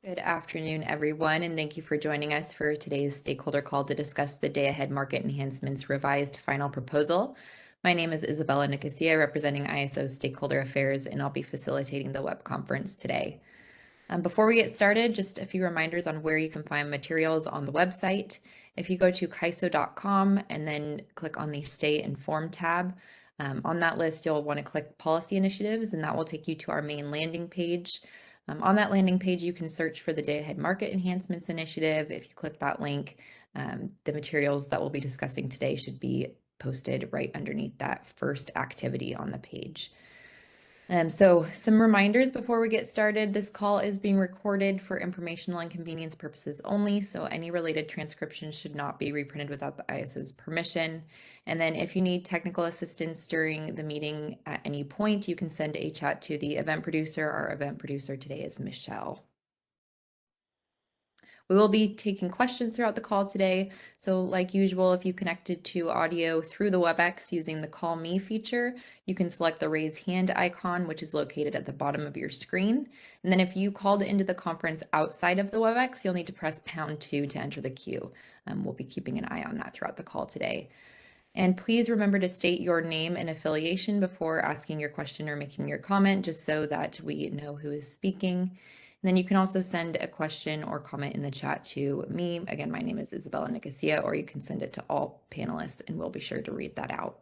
Good afternoon, everyone, and thank you for joining us for today's stakeholder call to discuss the Day-Ahead Market Enhancements revised final proposal. My name is Isabella Nicosia, representing ISO Stakeholder Affairs, and I'll be facilitating the web conference today. Before we get started, just a few reminders on where you can find materials on the website. If you go to kaiso.com and then click on the Stay Informed tab, on that list, you'll want to click Policy Initiatives, and that will take you to our main landing page. On that landing page, you can search for the Day-Ahead Market Enhancements Initiative. If you click that link, the materials that we'll be discussing today should be posted right underneath that first activity on the page. So some reminders before we get started. This call is being recorded for informational and convenience purposes only, so any related transcriptions should not be reprinted without the ISO's permission. And then if you need technical assistance during the meeting at any point, you can send a chat to the event producer. Our event producer today is Michelle. We will be taking questions throughout the call today. So like usual, if you connected to audio through the WebEx using the Call Me feature, you can select the raise hand icon, which is located at the bottom of your screen. And then if you called into the conference outside of the WebEx, you'll need to press #2 to enter the queue. We'll be keeping an eye on that throughout the call today. And please remember to state your name and affiliation before asking your question or making your comment, just so that we know who is speaking. And then you can also send a question or comment in the chat to me. Again, my name is Isabella Nicosia, or you can send it to all panelists and we'll be sure to read that out.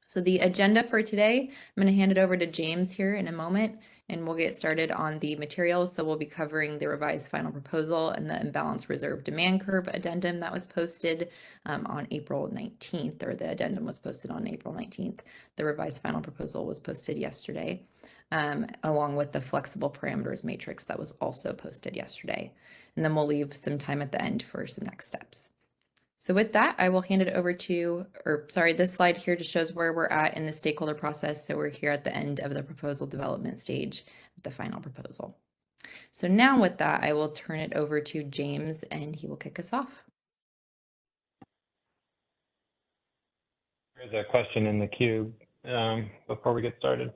So the agenda for today, I'm going to hand it over to James here in a moment, and we'll get started on the materials. So we'll be covering the revised final proposal and the imbalance reserve demand curve addendum that was posted on April 19th, or the addendum was posted on April 19th. The revised final proposal was posted yesterday, along with the flexible parameters matrix that was also posted yesterday. And then we'll leave some time at the end for some next steps. So with that, I will hand it over to, this slide here just shows where we're at in the stakeholder process. So we're here at the end of the proposal development stage of the final proposal. So now with that, I will turn it over to James and he will kick us off. There's a question in the queue before we get started.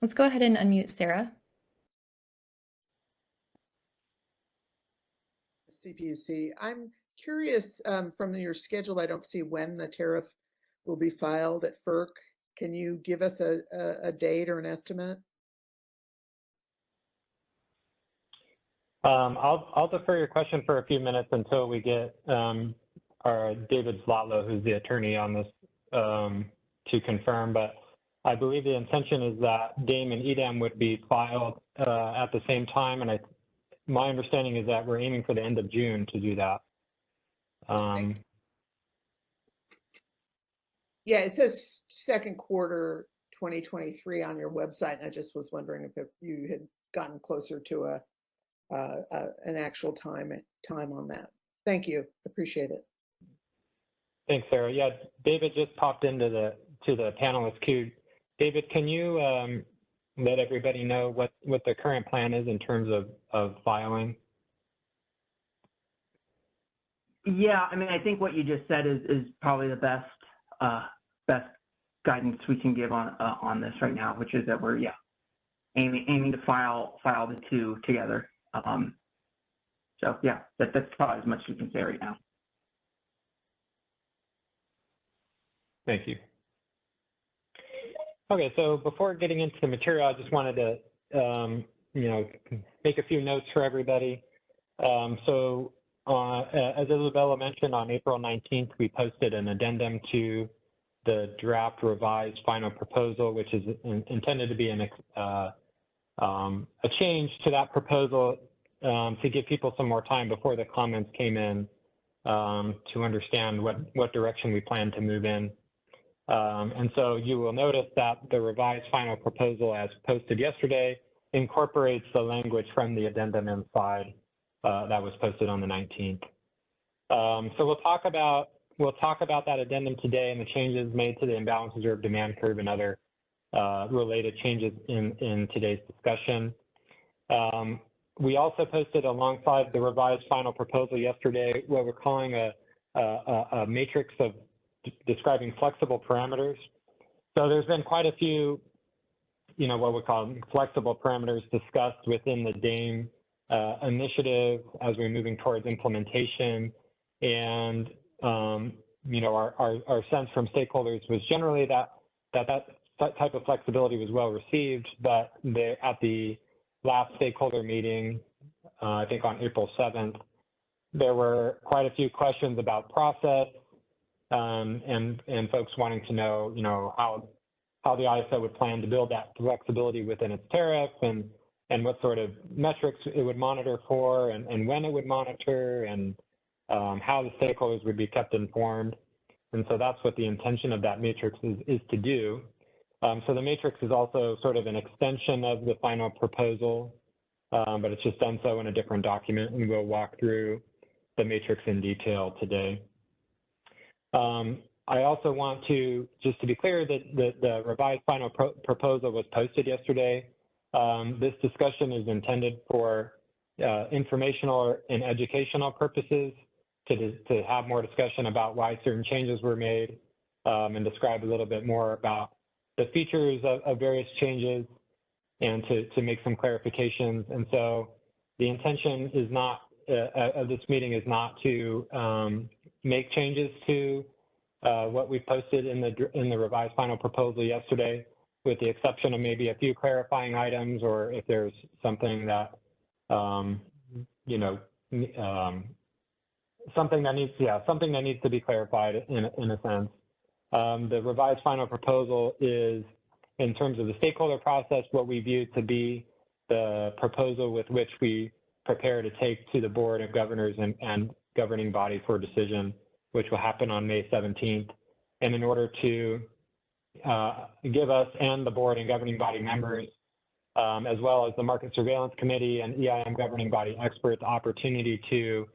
Let's go ahead and unmute Sarah. CPUC. I'm curious, from your schedule, I don't see when the tariff will be filed at FERC. Can you give us a date or an estimate? I'll defer your question for a few minutes until we get our David Zlotlo, who's the attorney on this, to confirm. But I believe the intention is that DAME and EDAM would be filed at the same time, and my understanding is that we're aiming for the end of June to do that. Yeah, it says second quarter 2023 on your website, and I just was wondering if you had gotten closer to an actual time on that. Thank you. Appreciate it. Thanks, Sarah. Yeah, David just popped into the panelist queue. David, can you let everybody know what the current plan is in terms of filing? Yeah, I mean, I think what you just said is probably the best guidance we can give on this right now, which is that we're aiming to file the two together. So yeah, that's probably as much as we can say right now. Thank you. Okay, so before getting into the material, I just wanted to, make a few notes for everybody. As Isabella mentioned, on April 19th, we posted an addendum to the draft revised final proposal, which is intended to be a change to that proposal to give people some more time before the comments came in to understand what direction we plan to move in. And so you will notice that the revised final proposal as posted yesterday incorporates the language from the addendum inside that was posted on the 19th. So we'll talk about that addendum today and the changes made to the imbalance reserve demand curve and other related changes in today's discussion. We also posted alongside the revised final proposal yesterday what we're calling a matrix of describing flexible parameters. So there's been quite a few what we call flexible parameters discussed within the DAME initiative as we're moving towards implementation. And, our sense from stakeholders was generally that type of flexibility was well received, but at the last stakeholder meeting, I think on April 7th, there were quite a few questions about process and folks wanting to know, how the ISO would plan to build that flexibility within its tariff and what sort of metrics it would monitor for and when it would monitor and how the stakeholders would be kept informed. And so that's what the intention of that matrix is to do. So the matrix is also sort of an extension of the final proposal, but it's just done so in a different document, and we'll walk through the matrix in detail today. I also want to, just to be clear, that the revised final proposal was posted yesterday. This discussion is intended for informational and educational purposes, to have more discussion about why certain changes were made, and describe a little bit more about the features of various changes, and to make some clarifications. And so the intention is not, of this meeting is not to make changes to what we posted in the revised final proposal yesterday, with the exception of maybe a few clarifying items, or if there's something that, something that needs to be clarified in a sense. The revised final proposal is, in terms of the stakeholder process, what we view to be the proposal with which we prepare to take to the Board of Governors and governing body for decision, which will happen on May 17th. And in order to give us and the board and governing body members, as well as the Market Surveillance Committee and EIM governing body experts, opportunity to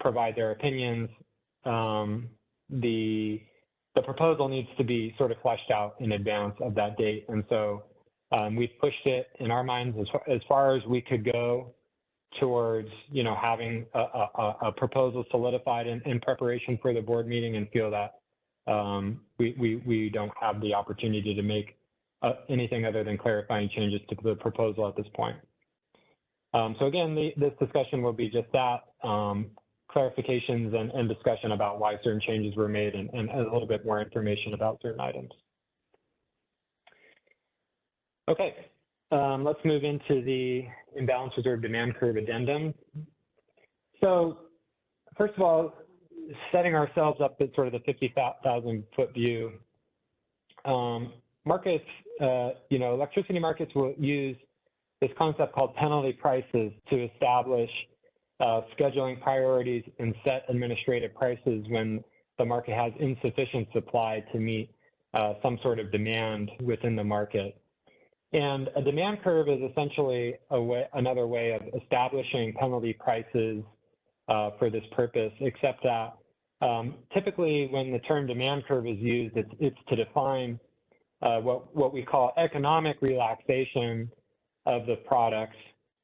provide their opinions, the proposal needs to be sort of fleshed out in advance of that date. And so we've pushed it in our minds as far as we could go towards, having a proposal solidified in preparation for the board meeting, and feel that we don't have the opportunity to make anything other than clarifying changes to the proposal at this point. So again, this discussion will be just that, clarifications and discussion about why certain changes were made, and a little bit more information about certain items. Okay, let's move into the imbalance reserve demand curve addendum. So first of all, setting ourselves up at sort of the 50,000 foot view, markets, electricity markets will use this concept called penalty prices to establish scheduling priorities and set administrative prices when the market has insufficient supply to meet some sort of demand within the market. And a demand curve is essentially another way of establishing penalty prices for this purpose, except that typically when the term demand curve is used, it's to define what we call economic relaxation of the products,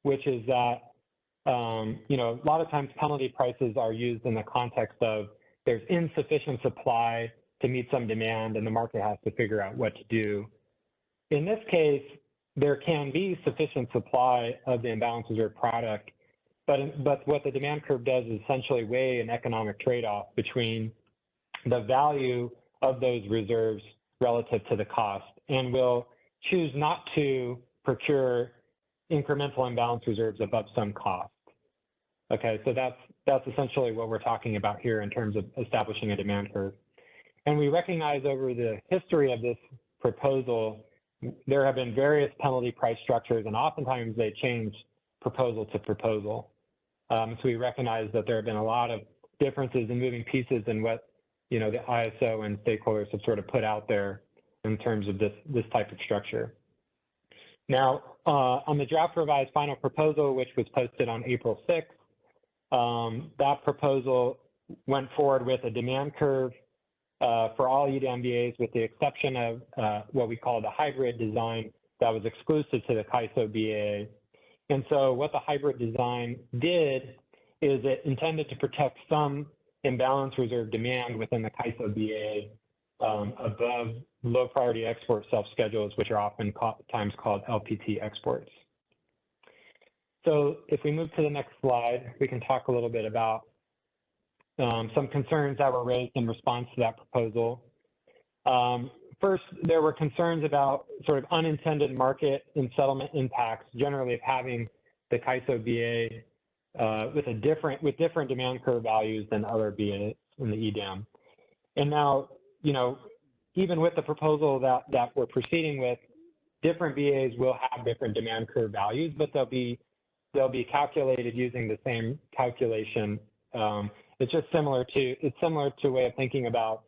which is that a lot of times penalty prices are used in the context of there's insufficient supply to meet some demand and the market has to figure out what to do. In this case, there can be sufficient supply of the imbalance reserve product, but what the demand curve does is essentially weigh an economic trade-off between the value of those reserves relative to the cost, and will choose not to procure incremental imbalance reserves above some cost. Okay, so that's essentially what we're talking about here in terms of establishing a demand curve. And we recognize over the history of this proposal, there have been various penalty price structures, and oftentimes they change proposal to proposal. So we recognize that there have been a lot of differences in moving pieces in what the ISO and stakeholders have sort of put out there in terms of this type of structure. Now, on the draft revised final proposal, which was posted on April 6th, that proposal went forward with a demand curve for all EWMBAs, with the exception of what we call the hybrid design that was exclusive to the CAISO BAA. And so what the hybrid design did is it intended to protect some imbalance reserve demand within the CAISO BAA, above low priority export self-schedules, which are often times called LPT exports. So if we move to the next slide, we can talk a little bit about some concerns that were raised in response to that proposal. First, there were concerns about sort of unintended market and settlement impacts, generally of having the CAISO BA with different demand curve values than other BAs in the EDAM. And now, you know, even with the proposal that we're proceeding with, different BAs will have different demand curve values, but they'll be calculated using the same calculation. It's just similar to a way of thinking about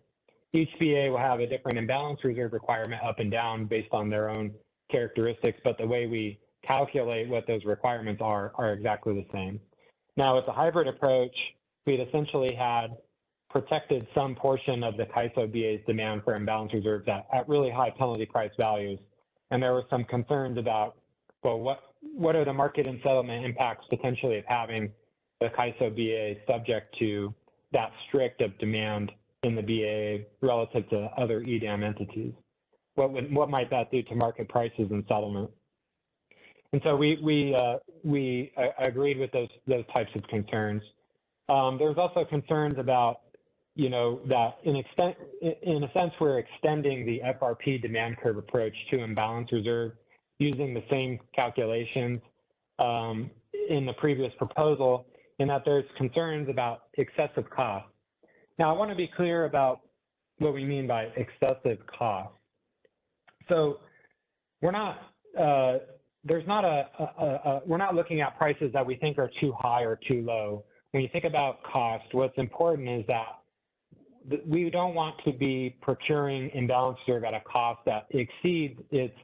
each BA will have a different imbalance reserve requirement up and down based on their own characteristics, but the way we calculate what those requirements are exactly the same. Now, with the hybrid approach, we'd essentially had protected some portion of the CAISO BA's demand for imbalance reserves at really high penalty price values. And there were some concerns about, well, what are the market and settlement impacts potentially of having the CAISO BA subject to that strict of demand in the BA relative to other EDAM entities? What might that do to market prices and settlement? And so we agreed with those types of concerns. There's also concerns about, you know, that in a sense we're extending the FRP demand curve approach to imbalance reserve using the same calculations in the previous proposal, in that there's concerns about excessive cost. Now, I want to be clear about what we mean by excessive cost. So we're not we're not looking at prices that we think are too high or too low. When you think about cost, what's important is that we don't want to be procuring imbalance reserve at a cost that exceeds its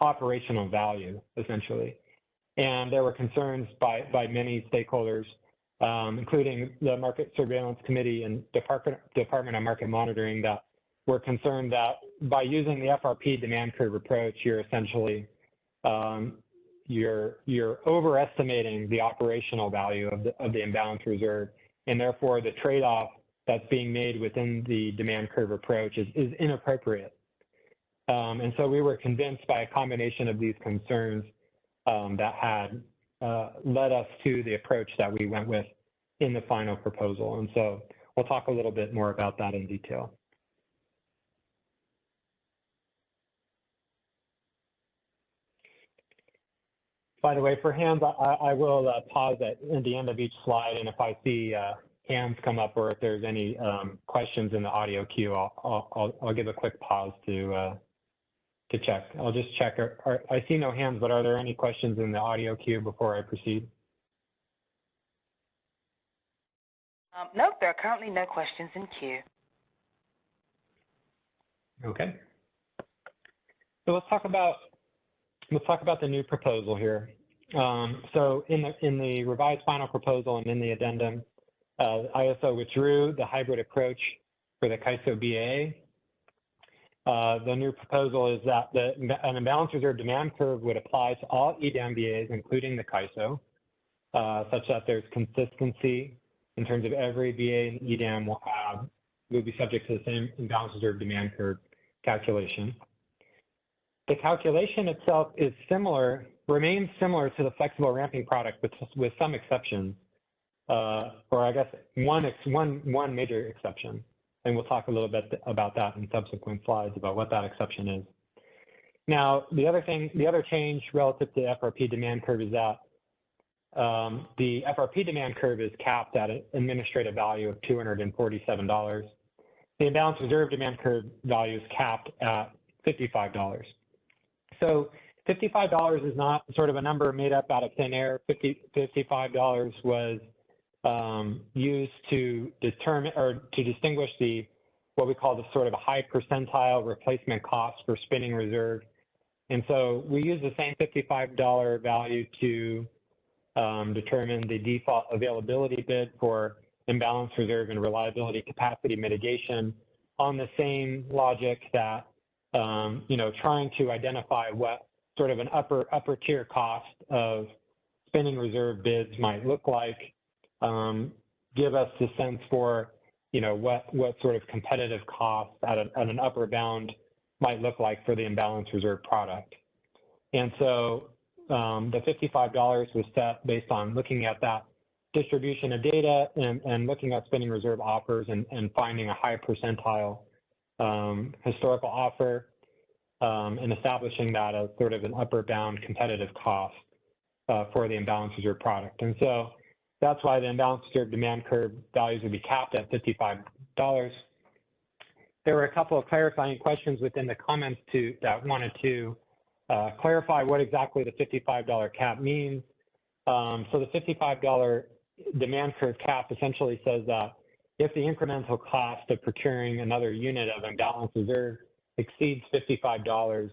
operational value, essentially. And there were concerns by many stakeholders, including the Market Surveillance Committee and Department of Market Monitoring, that were concerned that by using the FRP demand curve approach, you're essentially you're overestimating the operational value of the imbalance reserve, and therefore the trade-off that's being made within the demand curve approach is inappropriate. And so we were convinced by a combination of these concerns that had led us to the approach that we went with in the final proposal. And so we'll talk a little bit more about that in detail. By the way, for hands, I will pause at the end of each slide, and if I see hands come up or if there's any questions in the audio queue, I'll give a quick pause to check. I'll just check. I see no hands, but are there any questions in the audio queue before I proceed? Nope, there are currently no questions in queue. Okay. So let's talk about the new proposal here. So in the revised final proposal and in the addendum, ISO withdrew the hybrid approach for the CAISO BA. The new proposal is that an imbalance reserve demand curve would apply to all EDAM BAs, including the CAISO, such that there's consistency in terms of every BA in EDAM will be subject to the same imbalance reserve demand curve calculation. The calculation itself is remains similar to the flexible ramping product, with some exceptions, or I guess one major exception. And we'll talk a little bit about that in subsequent slides about what that exception is. Now, the other change relative to the FRP demand curve is that the FRP demand curve is capped at an administrative value of $247. The imbalance reserve demand curve value is capped at $55. So $55 is not sort of a number made up out of thin air. $55 was used to determine or to distinguish what we call the sort of a high percentile replacement cost for spinning reserve. And so we use the same $55 value to determine the default availability bid for imbalance reserve and reliability capacity mitigation on the same logic that, trying to identify what sort of an upper tier cost of spinning reserve bids might look like, give us the sense for what sort of competitive cost at an upper bound might look like for the imbalance reserve product. And so the $55 was set based on looking at that distribution of data and looking at spending reserve offers and finding a high percentile historical offer and establishing that as sort of an upper bound competitive cost for the imbalance reserve product. And so that's why the imbalance reserve demand curve values would be capped at $55. There were a couple of clarifying questions within the comments that wanted to clarify what exactly the $55 cap means. So the $55 demand curve cap essentially says that if the incremental cost of procuring another unit of imbalance reserve exceeds $55,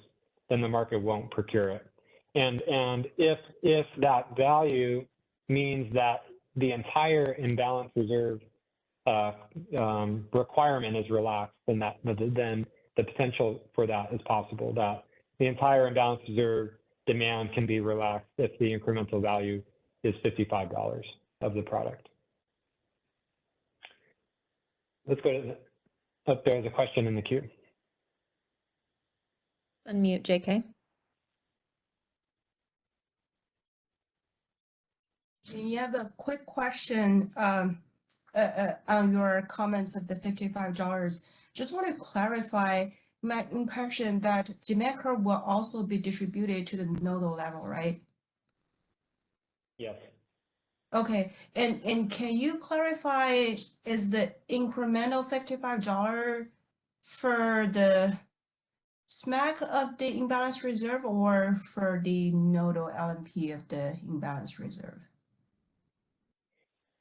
then the market won't procure it. And if that value means that the entire imbalance reserve requirement is relaxed, then the potential for that is possible, that the entire imbalance reserve demand can be relaxed if the incremental value is $55 of the product. Let's go to there's a question in the queue. Unmute JK. You have a quick question on your comments of the $55. Just want to clarify my impression that demand curve will also be distributed to the nodal level, right? Yes. Okay, and can you clarify, is the incremental $55 for the SMAC of the imbalance reserve or for the nodal LMP of the imbalance reserve?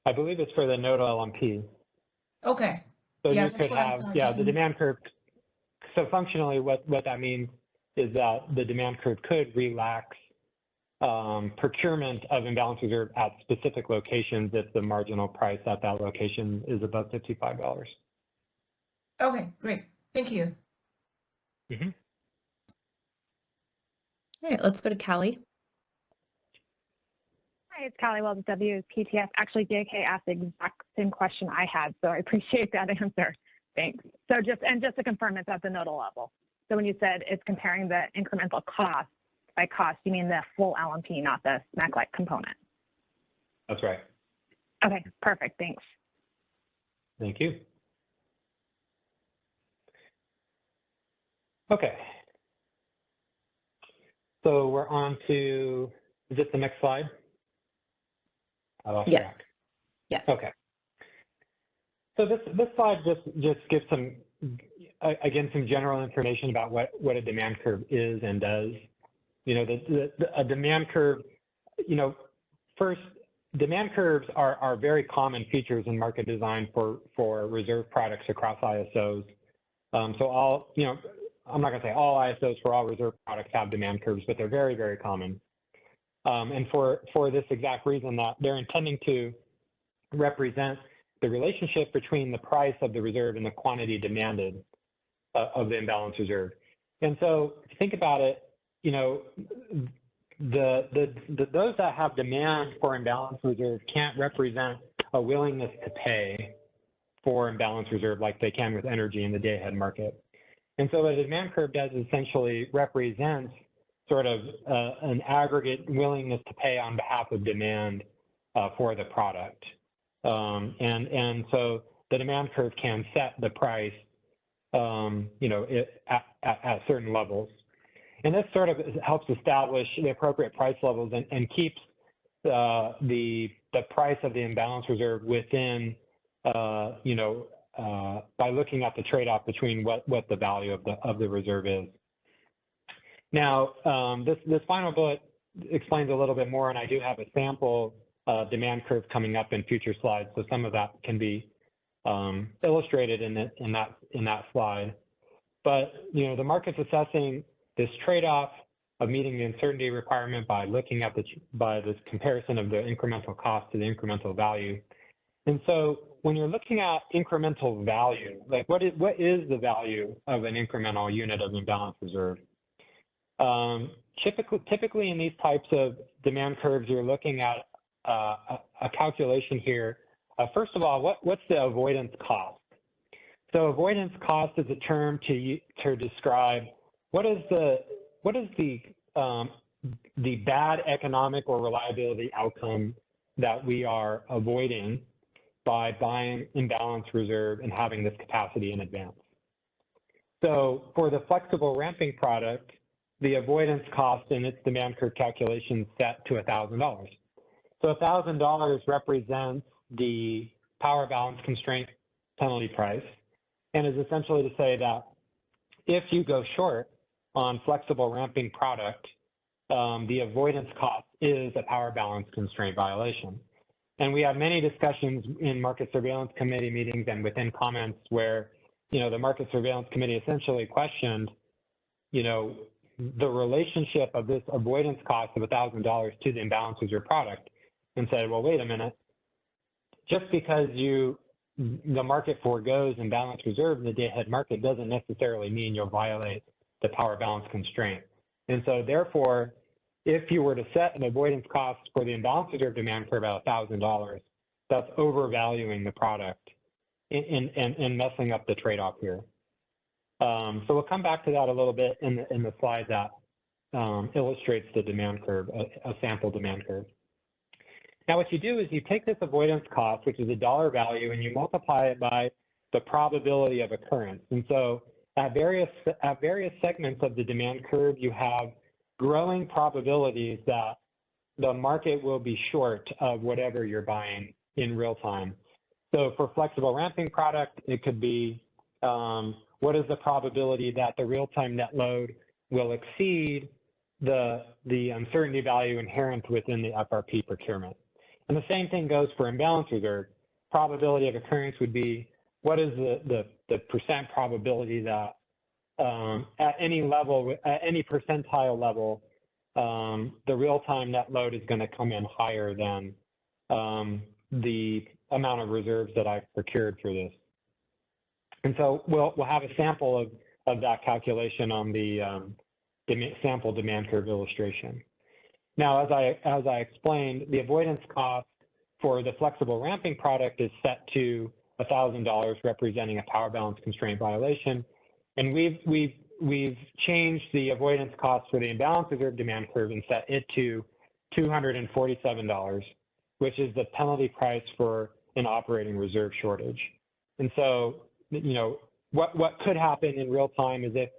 I believe it's for the nodal LMP. Okay. So Yeah, you that's could what I have, thought. yeah, Just the demand curve. So functionally, what that means is that the demand curve could relax procurement of imbalance reserve at specific locations if the marginal price at that location is above $55. Okay, great. Thank you. Mm-hmm. All right, let's go to Callie. Hi, it's Callie Wells, WPTF. Actually, JK asked the exact same question I had, so I appreciate that answer. Thanks. So just to confirm, it's at the nodal level. So when you said it's comparing the incremental cost, by cost, you mean the full LMP, not the SMAC-like component? That's right. Okay, perfect. Thanks. Thank you. Okay. So we're on to, is this the next slide? I lost Yes. track. Yes. Okay. So this slide just gives some, again, some general information about what a demand curve is and does. A demand curve, first, demand curves are very common features in market design for reserve products across ISOs. So I'm not going to say all ISOs for all reserve products have demand curves, but they're very, very common. And for this exact reason, that they're intending to represent the relationship between the price of the reserve and the quantity demanded of the imbalance reserve. And so if you think about it, those that have demand for imbalance reserve can't represent a willingness to pay for imbalance reserve like they can with energy in the day-ahead market. And so what a demand curve does essentially represents sort of an aggregate willingness to pay on behalf of demand for the product. And so the demand curve can set the price, at certain levels. And this sort of helps establish the appropriate price levels and keeps the price of the imbalance reserve within, by looking at the trade-off between what the value of the reserve is. Now, this final bullet explains a little bit more, and I do have a sample demand curve coming up in future slides, so some of that can be illustrated in that slide. But the market's assessing this trade-off of meeting the uncertainty requirement by looking at by this comparison of the incremental cost to the incremental value. And so when you're looking at incremental value, like what is the value of an incremental unit of imbalance reserve? Typically in these types of demand curves, you're looking at a calculation here. First of all, what's the avoidance cost So avoidance cost is a term to describe what is the bad economic or reliability outcome that we are avoiding by buying imbalanced reserve and having this capacity in advance. So for the flexible ramping product, the avoidance cost in its demand curve calculation is set to $1,000. So $1,000 represents the power balance constraint penalty price, and is essentially to say that if you go short on flexible ramping product, the avoidance cost is a power balance constraint violation. And we have many discussions in market surveillance committee meetings and within comments where, the market surveillance committee essentially questioned, the relationship of this avoidance cost of $1,000 to the imbalance reserve product, and said, well, wait a minute, just because the market foregoes imbalance reserve in the day-ahead market doesn't necessarily mean you'll violate the power balance constraint. And so therefore, if you were to set an avoidance cost for the imbalance reserve demand curve at $1,000, that's overvaluing the product and messing up the trade-off here. So we'll come back to that a little bit in the slide that illustrates the demand curve, a sample demand curve. Now, what you do is you take this avoidance cost, which is a dollar value, and you multiply it by the probability of occurrence. And so at various segments of the demand curve, you have growing probabilities that the market will be short of whatever you're buying in real time. So for flexible ramping product, it could be what is the probability that the real-time net load will exceed the uncertainty value inherent within the FRP procurement. And the same thing goes for imbalance reserve. Probability of occurrence would be what is the percent probability that at any level, at any percentile level, the real-time net load is going to come in higher than the amount of reserves that I've procured for this. And so we'll have a sample of that calculation on the sample demand curve illustration. Now, as I explained, the avoidance cost for the flexible ramping product is set to $1,000, representing a power balance constraint violation. And we've changed the avoidance cost for the imbalance reserve demand curve and set it to $247, which is the penalty price for an operating reserve shortage. And so, what could happen in real time is if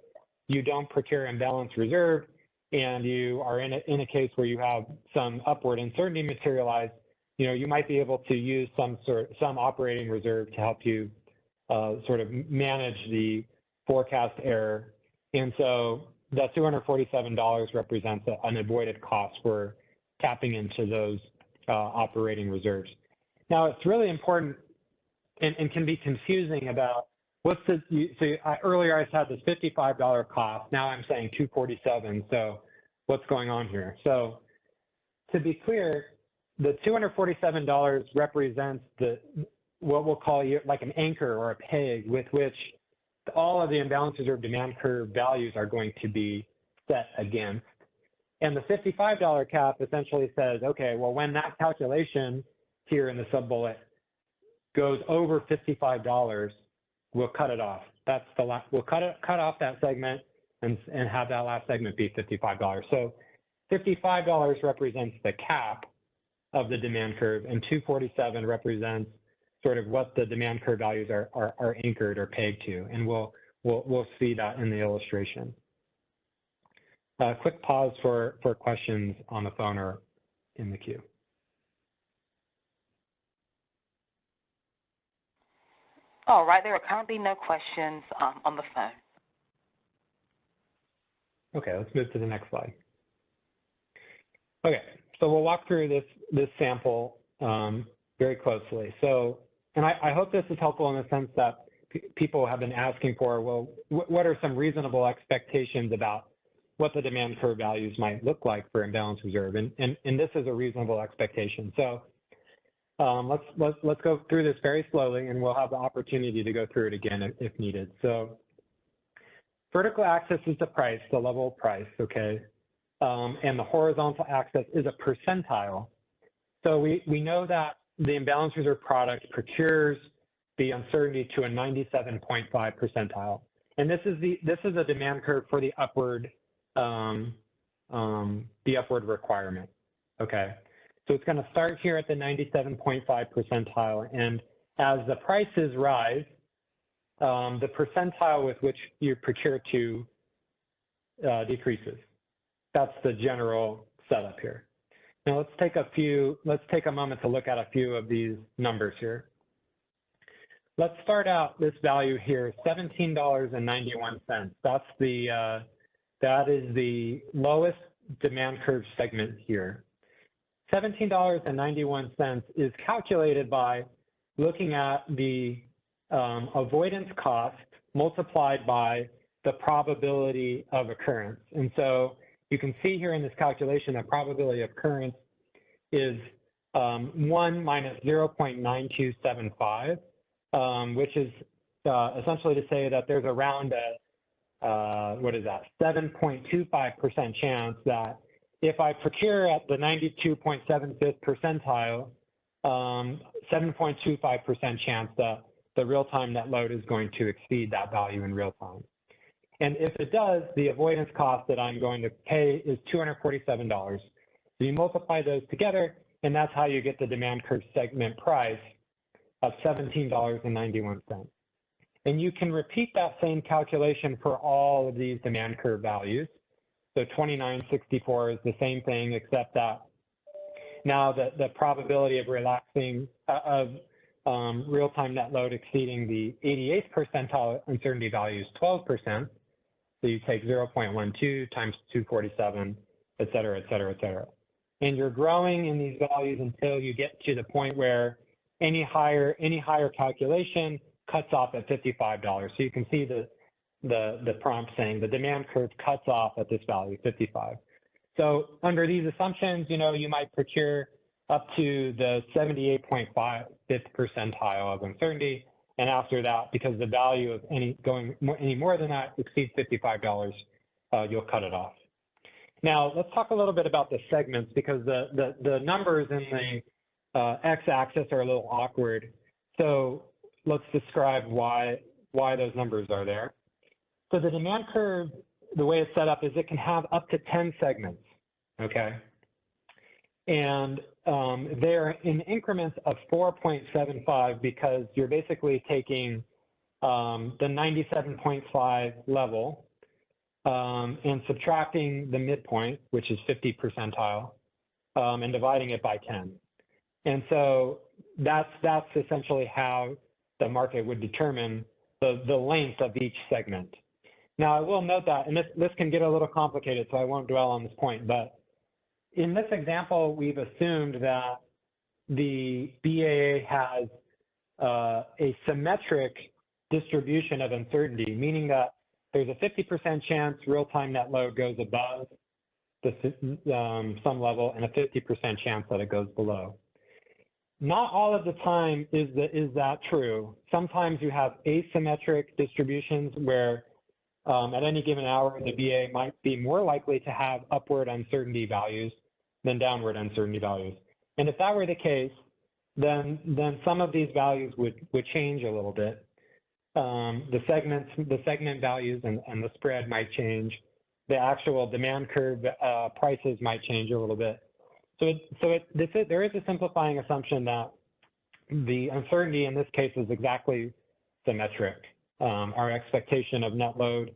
you don't procure imbalance reserve and you are in a case where you have some upward uncertainty materialize, you might be able to use some operating reserve to help you sort of manage the forecast error. And so that $247 represents an avoided cost for tapping into those operating reserves. Now, it's really important and can be confusing about earlier I had this $55 cost. Now I'm saying $247. So what's going on here? So to be clear, the $247 represents what we'll call like an anchor or a peg with which all of the imbalance reserve demand curve values are going to be set against. And the $55 cap essentially says, okay, well, when that calculation here in the sub-bullet goes over $55, we'll cut it off. That's we'll cut off that segment and have that last segment be $55. So $55 represents the cap of the demand curve, and $247 represents sort of what the demand curve values are anchored or pegged to, and we'll see that in the illustration. Quick pause for questions on the phone or in the queue. All right, there are currently no questions on the phone. Okay, let's move to the next slide. Okay, so we'll walk through this sample very closely. So, and I hope this is helpful in the sense that people have been asking for, well, what are some reasonable expectations about what the demand curve values might look like for imbalance reserve? And this is a reasonable expectation. So let's go through this very slowly, and we'll have the opportunity to go through it again if needed. So vertical axis is the price, the level of price, okay? And the horizontal axis is a percentile. So we know that the imbalance reserve product procures the uncertainty to a 97.5 percentile. And this is a demand curve for the upward requirement. Okay, so it's going to start here at the 97.5 percentile, and as the prices rise, the percentile with which you procure to decreases. That's the general setup here. Now let's take a moment to look at a few of these numbers here. Let's start out this value here, $17.91. That is the lowest demand curve segment here. $17.91 is calculated by looking at the avoidance cost multiplied by the probability of occurrence. And so you can see here in this calculation that probability of occurrence is 1 minus 0.9275, which is essentially to say that there's around a, 7.25% chance that if I procure at the 92.75th percentile, 7.25% chance that the real-time net load is going to exceed that value in real time. And if it does, the avoidance cost that I'm going to pay is $247. So you multiply those together, and that's how you get the demand curve segment price of $17.91. And you can repeat that same calculation for all of these demand curve values. So 2964 is the same thing, except that now the probability of relaxing real-time net load exceeding the 88th percentile uncertainty value is 12%. So you take 0.12 times 247, et cetera, et cetera, et cetera. And you're growing in these values until you get to the point where any higher calculation cuts off at $55. So you can see the prompt saying the demand curve cuts off at this value, 55. So under these assumptions, you might procure up to the 78.5th percentile of uncertainty. And after that, because the value of any more than that exceeds $55, you'll cut it off. Now, let's talk a little bit about the segments, because the numbers in the x-axis are a little awkward. So let's describe why those numbers are there. So the demand curve, the way it's set up is it can have up to 10 segments, okay? And they're in increments of 4.75 because you're basically taking the 97.5 level and subtracting the midpoint, which is 50 percentile, and dividing it by 10. And so that's essentially how the market would determine the length of each segment. Now, I will note that, and this can get a little complicated, so I won't dwell on this point, but in this example, we've assumed that the BAA has a symmetric distribution of uncertainty, meaning that there's a 50% chance real-time net load goes above some level and a 50% chance that it goes below. Not all of the time is that true. Sometimes you have asymmetric distributions where at any given hour, the BA might be more likely to have upward uncertainty values than downward uncertainty values. And if that were the case, then some of these values would change a little bit. The segment values and the spread might change. The actual demand curve prices might change a little bit. So there is a simplifying assumption that the uncertainty in this case is exactly symmetric. Our expectation of net load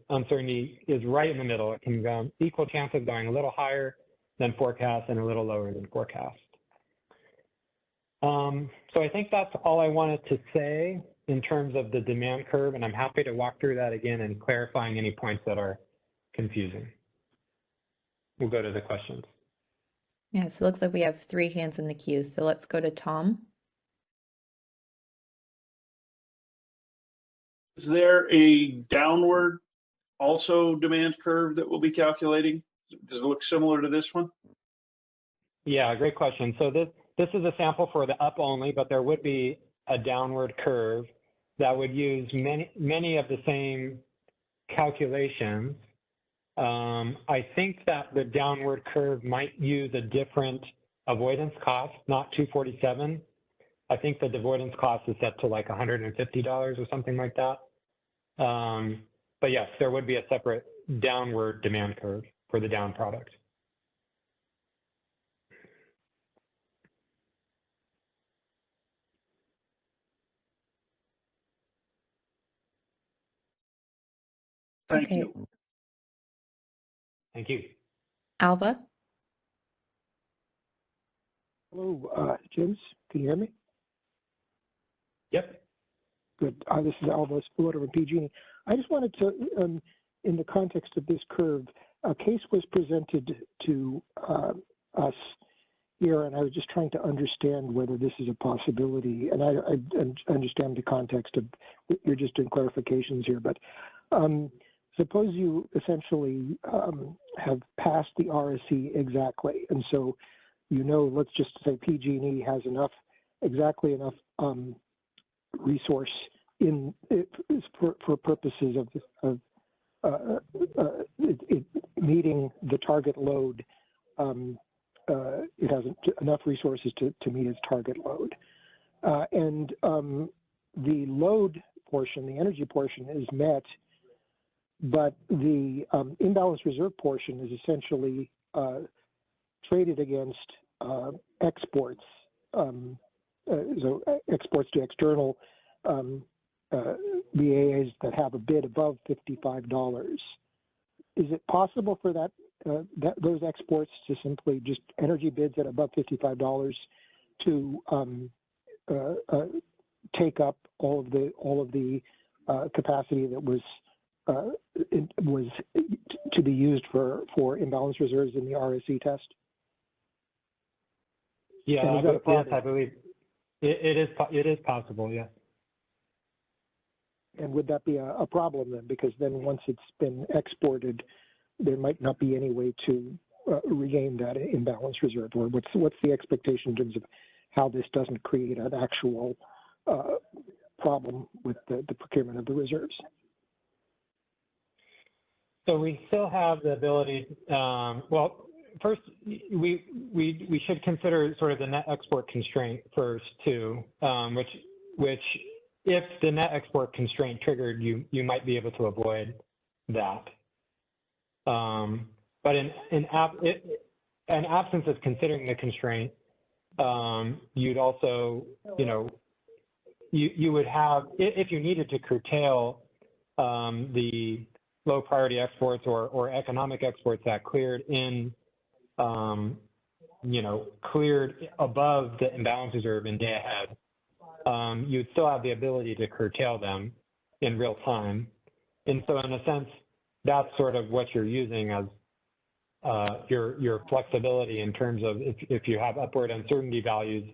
uncertainty is right in the middle. It can go equal chance of going a little higher than forecast and a little lower than forecast. So I think that's all I wanted to say in terms of the demand curve, and I'm happy to walk through that again and clarifying any points that are confusing. We'll go to the questions. Yeah, so it looks like we have 3 hands in the queue. So let's go to Tom. Is there a downward also demand curve that we'll be calculating? Does it look similar to this one? Yeah, great question. So this is a sample for the up only, but there would be a downward curve that would use many of the same calculations. I think that the downward curve might use a different avoidance cost, not 247. I think the avoidance cost is set to like $150 or something like that. But yes, there would be a separate downward demand curve for the down product. Thank Okay. you. Thank you. Alva? Hello, James, can you hear me? Yep. Good. This is Alva Spilota from PG&E. I just wanted to, in the context of this curve, a case was presented to us here, and I was just trying to understand whether this is a possibility. And I understand the context of, you're just doing clarifications here, but suppose you essentially have passed the RSE exactly, and so let's just say PG&E has exactly enough resource in for purposes of it meeting the target load. It has enough resources to meet its target load, and the load portion, the energy portion, is met, but the imbalance reserve portion is essentially traded against exports, so exports to external BAs that have a bid above $55. Is it possible for those exports to simply just energy bids at above $55 to take up all of the capacity that was to be used for imbalance reserves in the RSE test? Yeah, yes, I believe it is possible. Yes. And would that be a problem then? Because then once it's been exported, there might not be any way to regain that imbalance reserve. Or what's the expectation in terms of how this doesn't create an actual problem with the procurement of the reserves? So we still have the ability. Well, first, we should consider sort of the net export constraint first too, which if the net export constraint triggered, you might be able to avoid that. But in absence of considering the constraint, you'd also, you would have, if you needed to curtail the low priority exports or economic exports that cleared in, cleared above the imbalance reserve in day ahead, you'd still have the ability to curtail them in real time. And so in a sense, that's sort of what you're using as your flexibility in terms of if you have upward uncertainty values,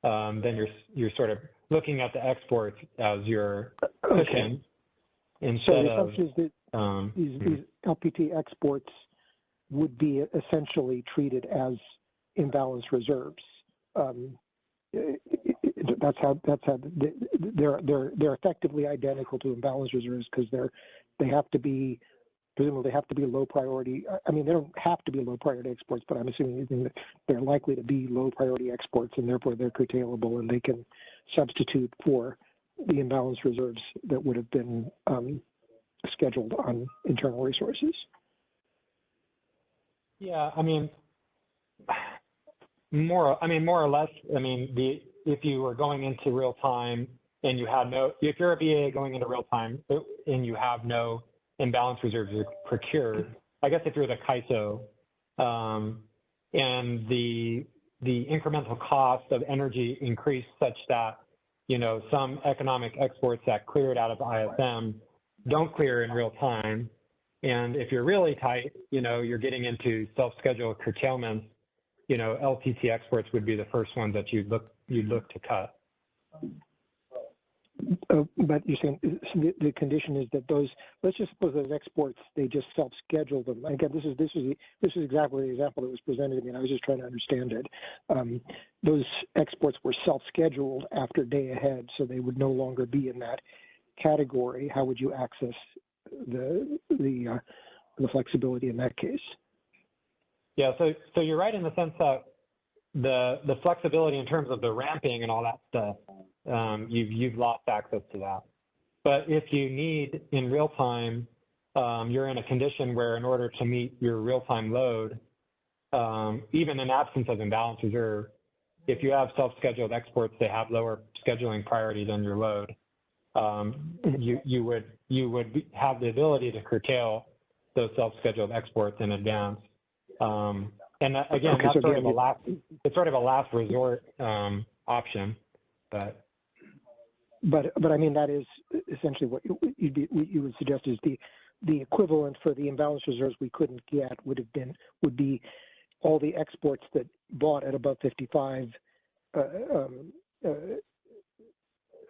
then you're sort of looking at the exports as your cushion instead of. So the assumption is that these LPT exports would be essentially treated as imbalance reserves. That's how they're effectively identical to imbalance reserves because they have to be, presumably they have to be low priority. I mean, they don't have to be low priority exports, but I'm assuming that they're likely to be low priority exports, and therefore they're curtailable, and they can substitute for the imbalance reserves that would have been scheduled on internal resources. Yeah, I mean, more or less. I mean, if you were going into real time and you had if you're a BA going into real time and you have no imbalance reserves procured, I guess if you're the CAISO, and the incremental cost of energy increased such that, some economic exports that cleared out of ISM don't clear in real time. And if you're really tight, you're getting into self-scheduled curtailments, LTT exports would be the first ones that you'd look to cut. But you're saying the condition is that let's just suppose those exports, they just self-schedule them. Again, this is exactly the example that was presented to me, and I was just trying to understand it. Those exports were self-scheduled after day ahead, so they would no longer be in that category. How would you access the flexibility in that case? Yeah, so you're right in the sense that the flexibility in terms of the ramping and all that stuff, you've lost access to that. But if you need in real time, you're in a condition where in order to meet your real-time load, even in absence of imbalance reserve, if you have self-scheduled exports, they have lower scheduling priority than your load. You would have the ability to curtail those self-scheduled exports in advance. And again, Okay, that's so sort again, of it's sort of a last resort option, but. But I mean, that is essentially what you would suggest is the equivalent for the imbalance reserves we couldn't get would be all the exports that bought at above 55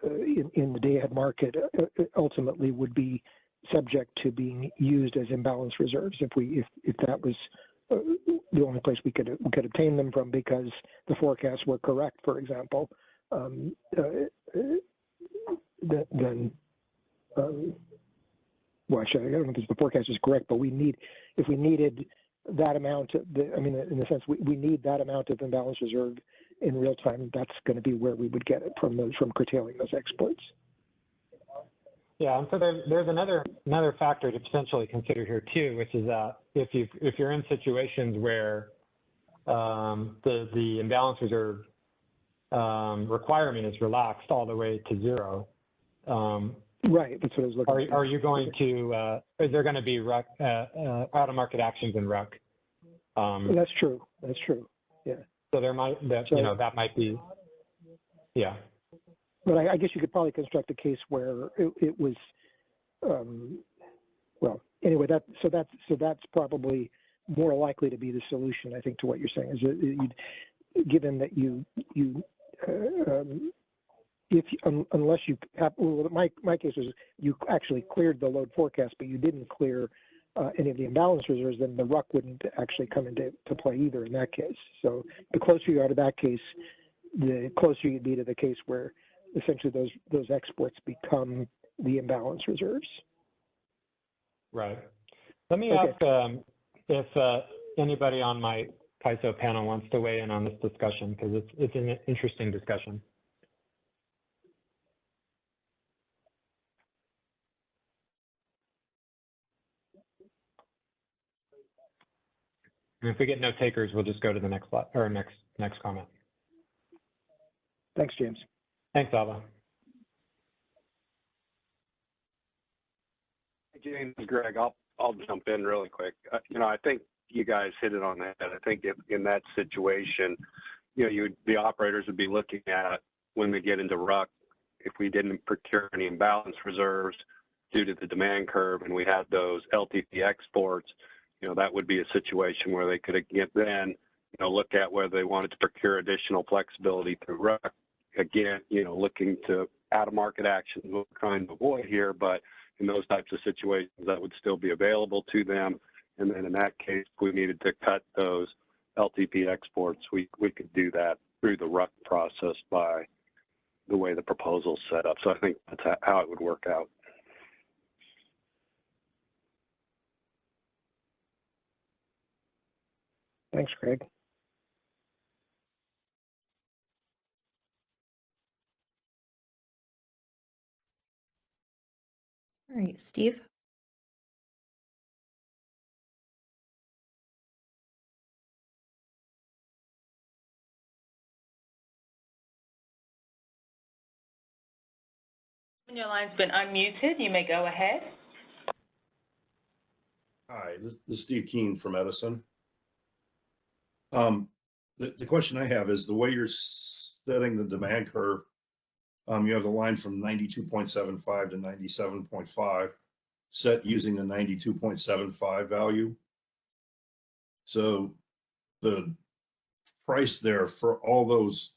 in the day-ahead market ultimately would be subject to being used as imbalance reserves if that was the only place we could obtain them from because the forecasts were correct, for example. Then well, actually, I don't know if the forecast is correct, but if we needed that amount, in the sense we need that amount of imbalance reserve in real time, that's going to be where we would get it from curtailing those exports. Yeah, and so there's another factor to potentially consider here too, which is that if you're in situations where the imbalance reserve requirement is relaxed all the way to zero. Right, that's what I was looking for. Are you going to, is there going to be out-of-market actions in RUC? That's true, yeah. So there might, that might be, yeah. But I guess you could probably construct a case where it was, well, anyway, that's probably more likely to be the solution, I think, to what you're saying, is given that unless you have, well, my case was you actually cleared the load forecast, but you didn't clear any of the imbalance reserves, then the RUC wouldn't actually come into play either in that case. So the closer you are to that case, the closer you'd be to the case where essentially those exports become the imbalance reserves. Right. Let me ask if anybody on my PISO panel wants to weigh in on this discussion, because it's an interesting discussion. And if we get no takers, we'll just go to the next slide or next comment. Thanks, James. Thanks, Alva. Hey, James, Greg, I'll jump in really quick. I think you guys hit it on the head. I think in that situation, the operators would be looking at when they get into RUC, if we didn't procure any imbalance reserves due to the demand curve and we had those LTP exports, that would be a situation where they could then, look at whether they wanted to procure additional flexibility through RUC. Again, looking to out-of-market actions we're trying to avoid here, but in those types of situations that would still be available to them. And then in that case, if we needed to cut those LTP exports, we could do that through the RUC process by the way the proposal's set up. So I think that's how it would work out. Thanks, Greg. All right, Steve. When your line's been unmuted, you may go ahead. Hi, this is Steve Keene from Edison. The question I have is the way you're setting the demand curve, you have the line from 92.75 to 97.5 set using the 92.75 value. So the price there for all those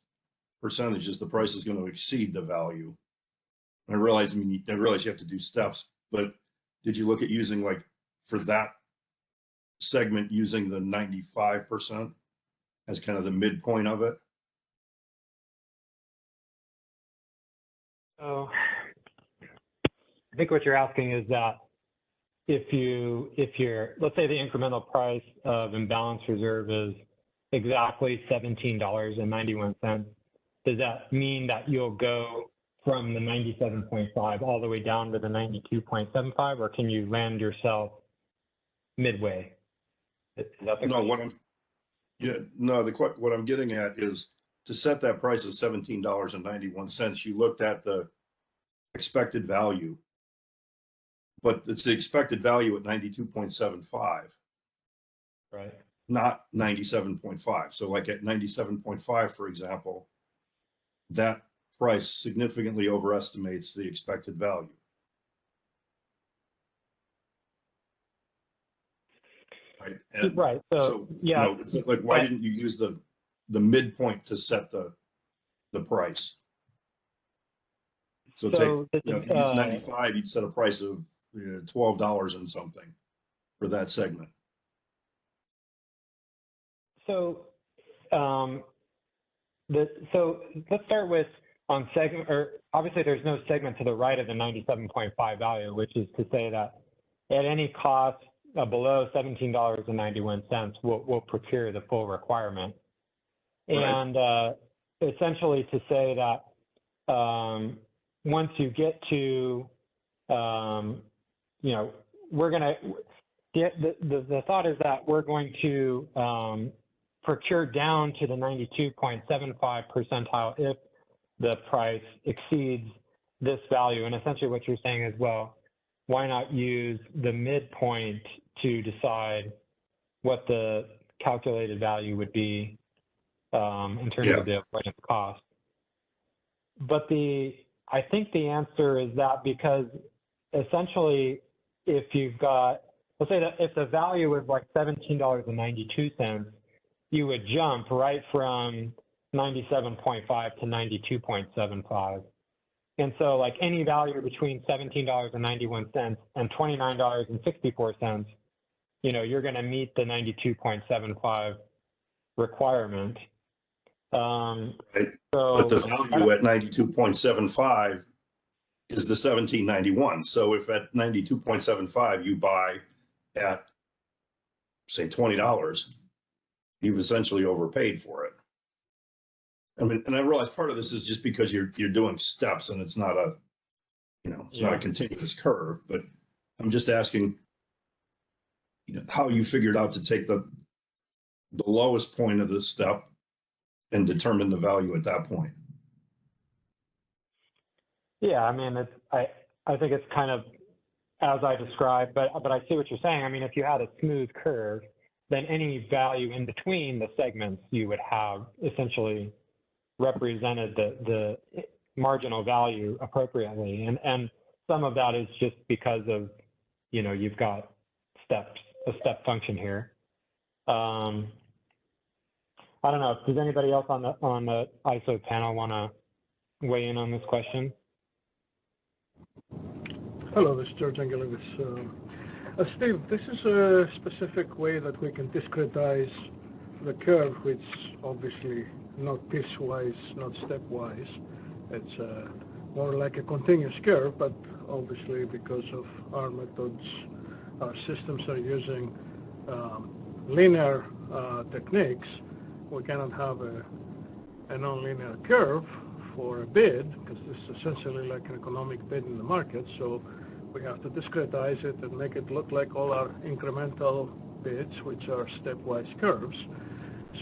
percentages, the price is going to exceed the value. I realize you have to do steps, but did you look at using for that segment using the 95% as kind of the midpoint of it? So I think what you're asking is that if you're, let's say the incremental price of imbalance reserve is exactly $17.91, does that mean that you'll go from the 97.5 all the way down to the 92.75, or can you land yourself midway? Is that the No, question? what I'm getting at is to set that price of $17.91, you looked at the expected value, but it's the expected value at 92.75, Right. not 97.5. So like at 97.5, for example, that price significantly overestimates the expected value. Right. And Right. So yeah, you know, it's like, why didn't you use the midpoint to set the price? So take, you know, if you use 95, you'd set a price of $12 and something for that segment. So, so let's start with on segment, or obviously there's no segment to the right of the 97.5 value, which is to say that at any cost below $17.91, we'll procure the full requirement. Right. And essentially to say that once you get to, you know, we're going to, the thought is that we're going to procure down to the 92.75 percentile if the price exceeds this value. And essentially what you're saying is, well, why not use the midpoint to decide what the calculated value would be in terms of the avoidance cost? But I think the answer is that because essentially if you've got, let's say that if the value was like $17.92, you would jump right from 97.5 to 92.75. And so like any value between $17.91 and $29.64, you know, you're going to meet the 92.75 requirement. Right. So, but the value at 92.75 is the 1791. So if at 92.75 you buy at say $20, you've essentially overpaid for it. I mean, and I realize part of this is just because you're doing steps and it's not a, you know, it's not a continuous curve, but I'm just asking, you know, how you figured out to take the lowest point of the step and determine the value at that point. Yeah, I mean, I think it's kind of as I described, but I see what you're saying. I mean, if you had a smooth curve, then any value in between the segments you would have essentially represented the marginal value appropriately. And some of that is just because of, you know, you've got a step function here. I don't know. Does anybody else on the ISO panel want to weigh in on this question? Hello, this is George Angelovich. Steve, this is a specific way that we can discretize the curve, which obviously not piecewise, not stepwise. It's more like a continuous curve, but obviously because of our methods, our systems are using linear techniques, we cannot have a non-linear curve for a bid, because this is essentially like an economic bid in the market. So we have to discretize it and make it look like all our incremental bids, which are stepwise curves.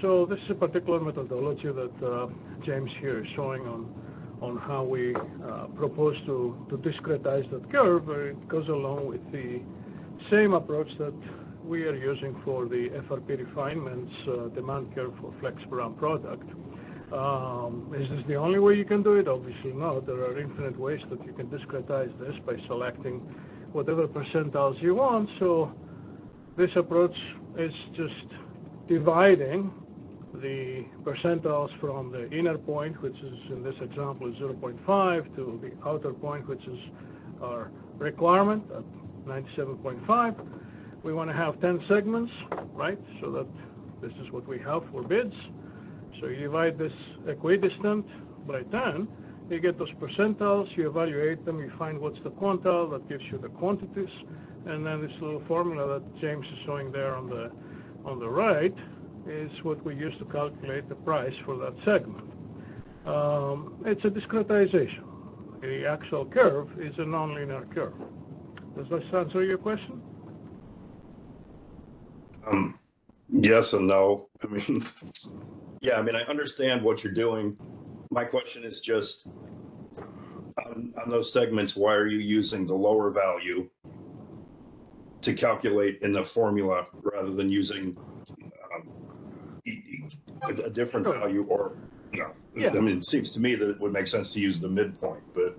So this is a particular methodology that James here is showing on how we propose to discretize that curve. It goes along with the same approach that we are using for the FRP refinements demand curve for Flex Brown product. Is this the only way you can do it? Obviously not. There are infinite ways that you can discretize this by selecting whatever percentiles you want. So this approach is just dividing the percentiles from the inner point, which is in this example is 0.5, to the outer point, which is our requirement at 97.5. We want to have 10 segments, right? So that this is what we have for bids. So you divide this equidistant by 10, you get those percentiles, you evaluate them, you find what's the quantile, that gives you the quantities, and then this little formula that James is showing there on the right is what we use to calculate the price for that segment. It's a discretization. The actual curve is a nonlinear curve. Does this answer your question? Yes and no. I mean, yeah, I mean, I understand what you're doing. My question is just on those segments, why are you using the lower value to calculate in the formula rather than using a different value or, you know, Yeah. I mean, it seems to me that it would make sense to use the midpoint, but.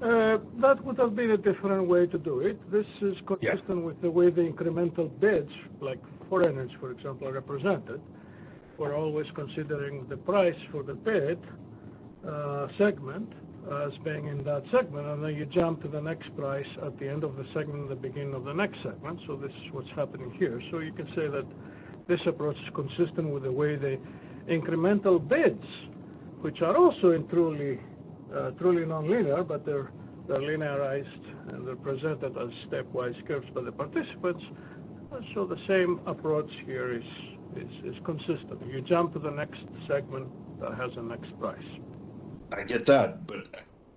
That would have been a different way to do it. This is consistent with the way the incremental bids, like for energy, for example, are represented. We're always considering the price for the bid segment as being in that segment, and then you jump to the next price at the end of the segment, the beginning of the next segment. So this is what's happening here. So you can say that this approach is consistent with the way the incremental bids, which are also in truly nonlinear, but they're linearized and they're presented as stepwise curves by the participants. So the same approach here is consistent. You jump to the next segment that has a next price. I get that, but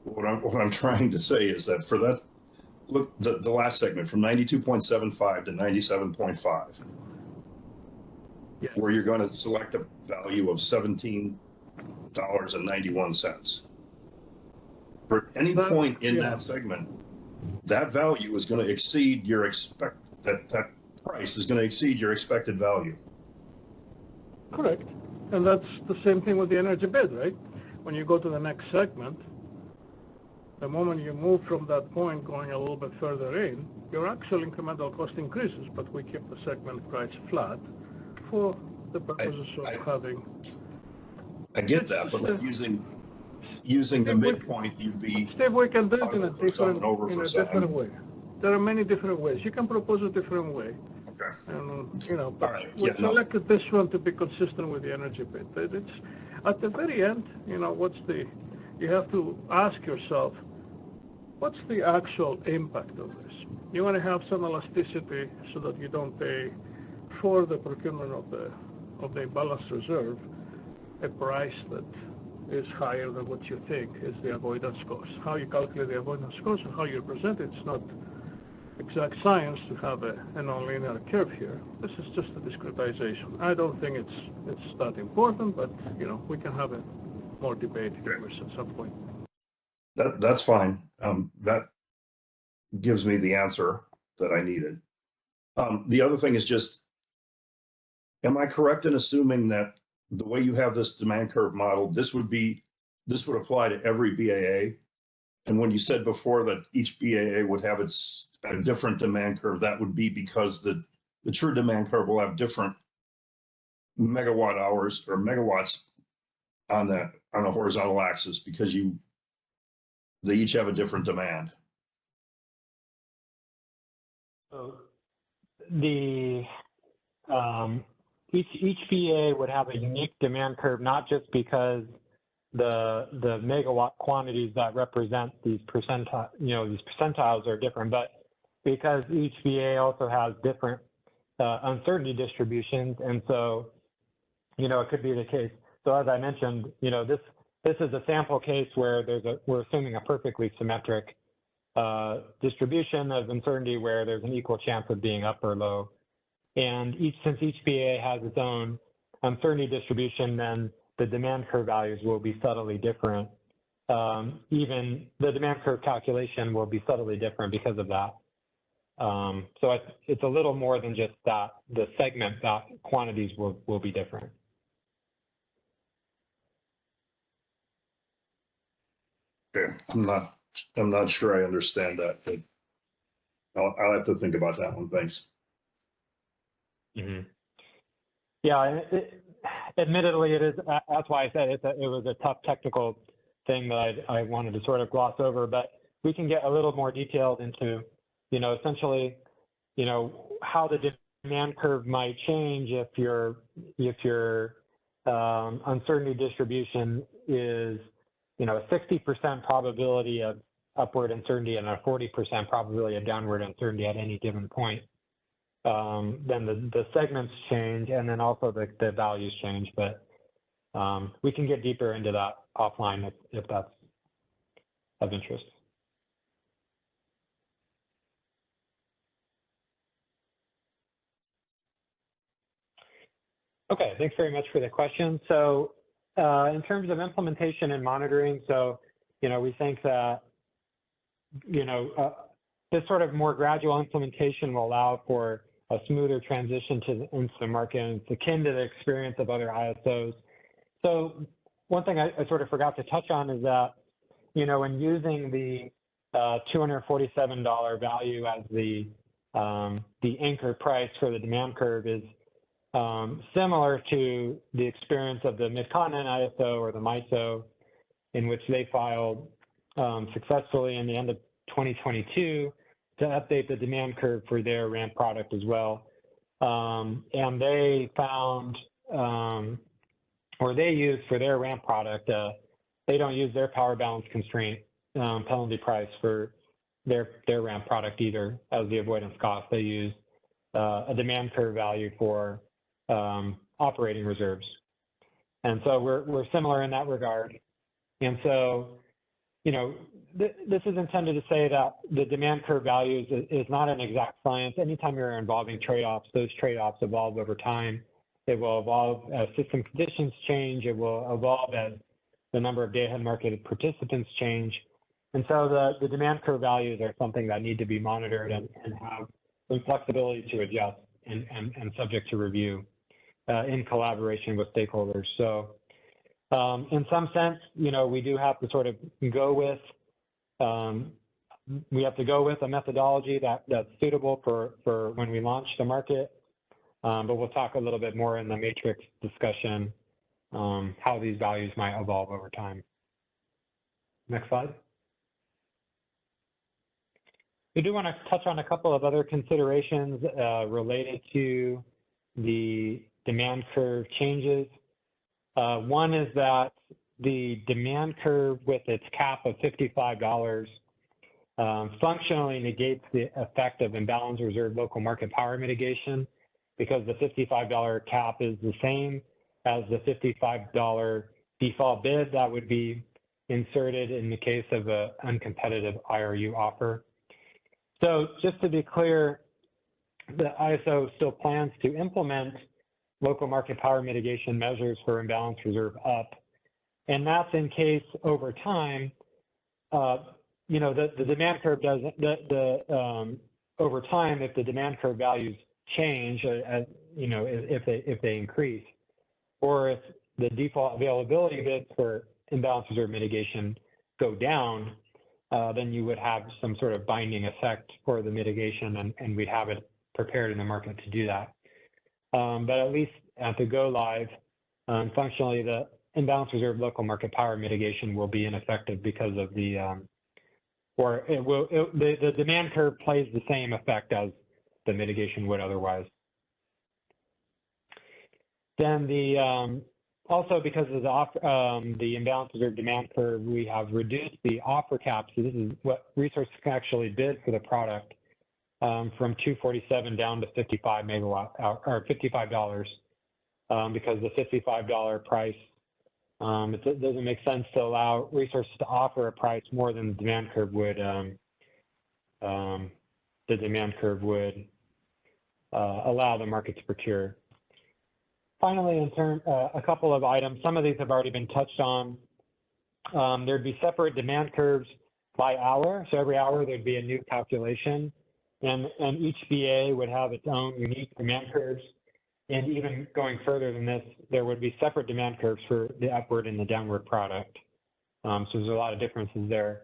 what I'm trying to say is that for that, look, the last segment from 92.75 to 97.5, where you're going to select a value of $17.91. For any point in that segment, that value is going to exceed your that price is going to exceed your expected value. Correct. And that's the same thing with the energy bid, right? When you go to the next segment, the moment you move from that point going a little bit further in, your actual incremental cost increases, but we keep the segment price flat for the purposes of having. I get that, but like using the midpoint, you'd be. Steve, we can do it in a different way. There are many different ways. You can propose a different way. Okay. And, you know, but we selected this one to be consistent with the energy bid. It's at the very end, you know, you have to ask yourself, what's the actual impact of this? You want to have some elasticity so that you don't pay for the procurement of the balanced reserve a price that is higher than what you think is the avoidance cost. How you calculate the avoidance cost and how you present it, it's not exact science to have a nonlinear curve here. This is just a discretization. I don't think it's that important, but you know, we can have a more debate here at some point. That's fine. That gives me the answer that I needed. The other thing is just, am I correct in assuming that the way you have this demand curve model, this would apply to every BAA? And when you said before that each BAA would have a different demand curve, that would be because the true demand curve will have different megawatt hours or megawatts on a horizontal axis because they each have a different demand. So each BA would have a unique demand curve, not just because the megawatt quantities that represent these percentiles are different, but because each BA also has different uncertainty distributions. And so, you know, it could be the case. So as I mentioned, you know, this is a sample case where we're assuming a perfectly symmetric distribution of uncertainty where there's an equal chance of being up or low. And since each BA has its own uncertainty distribution, then the demand curve values will be subtly different. Even the demand curve calculation will be subtly different because of that. So it's a little more than just that. The segment quantities will be different. Okay, I'm not sure I understand that, but I'll have to think about that one. Thanks. Mm-hmm. Yeah, admittedly, it is. That's why I said it was a tough technical thing that I wanted to sort of gloss over. But we can get a little more detailed into, you know, essentially, you know, how the demand curve might change if your uncertainty distribution is, you know, a 60% probability of upward uncertainty and a 40% probability of downward uncertainty at any given point. then the segments change, and then also the values change. But we can get deeper into that offline if that's of interest. Okay, thanks very much for the question. So in terms of implementation and monitoring, so, we think that, this sort of more gradual implementation will allow for a smoother transition into the market, and it's akin to the experience of other ISOs. So one thing I sort of forgot to touch on is that, when using the $247 value as the anchor price for the demand curve is similar to the experience of the Mid-Continent ISO or the MISO, in which they filed successfully in the end of 2022 to update the demand curve for their ramp product as well. And they found, or they used for their ramp product, they don't use their power balance constraint penalty price for their ramp product either as the avoidance cost. They use a demand curve value for operating reserves. And so we're similar in that regard. And so, this is intended to say that the demand curve values is not an exact science. Anytime you're involving trade-offs, those trade-offs evolve over time. It will evolve as system conditions change. It will evolve as the number of day-ahead market participants change. And so the demand curve values are something that need to be monitored and have some flexibility to adjust and subject to review in collaboration with stakeholders. So in some sense, we do have to sort of go with, we have to go with a methodology that's suitable for when we launch the market. But we'll talk a little bit more in the matrix discussion, how these values might evolve over time. Next slide. We do want to touch on a couple of other considerations related to the demand curve changes. One is that the demand curve with its cap of $55 functionally negates the effect of imbalance reserve local market power mitigation, because the $55 cap is the same as the $55 default bid that would be inserted in the case of an uncompetitive IRU offer. So just to be clear, the ISO still plans to implement local market power mitigation measures for imbalance reserve up. And that's in case over time, the demand curve doesn't, over time, if the demand curve values change, if they increase, or if the default availability bids for imbalance reserve mitigation go down, then you would have some sort of binding effect for the mitigation, and we'd have it prepared in the market to do that. But at least at the go live, functionally, the imbalance reserve local market power mitigation will be ineffective because of the, the demand curve plays the same effect as the mitigation would otherwise. Then also because of the imbalance reserve demand curve, we have reduced the offer cap. So this is what resources can actually bid for the product, from 247 down to 55 megawatt or $55, because the $55 price, it doesn't make sense to allow resources to offer a price more than the demand curve would. Allow the market to procure. Finally, a couple of items. Some of these have already been touched on. There'd be separate demand curves by hour. So every hour there'd be a new calculation, and each BA would have its own unique demand curves. And even going further than this, there would be separate demand curves for the upward and the downward product. So there's a lot of differences there.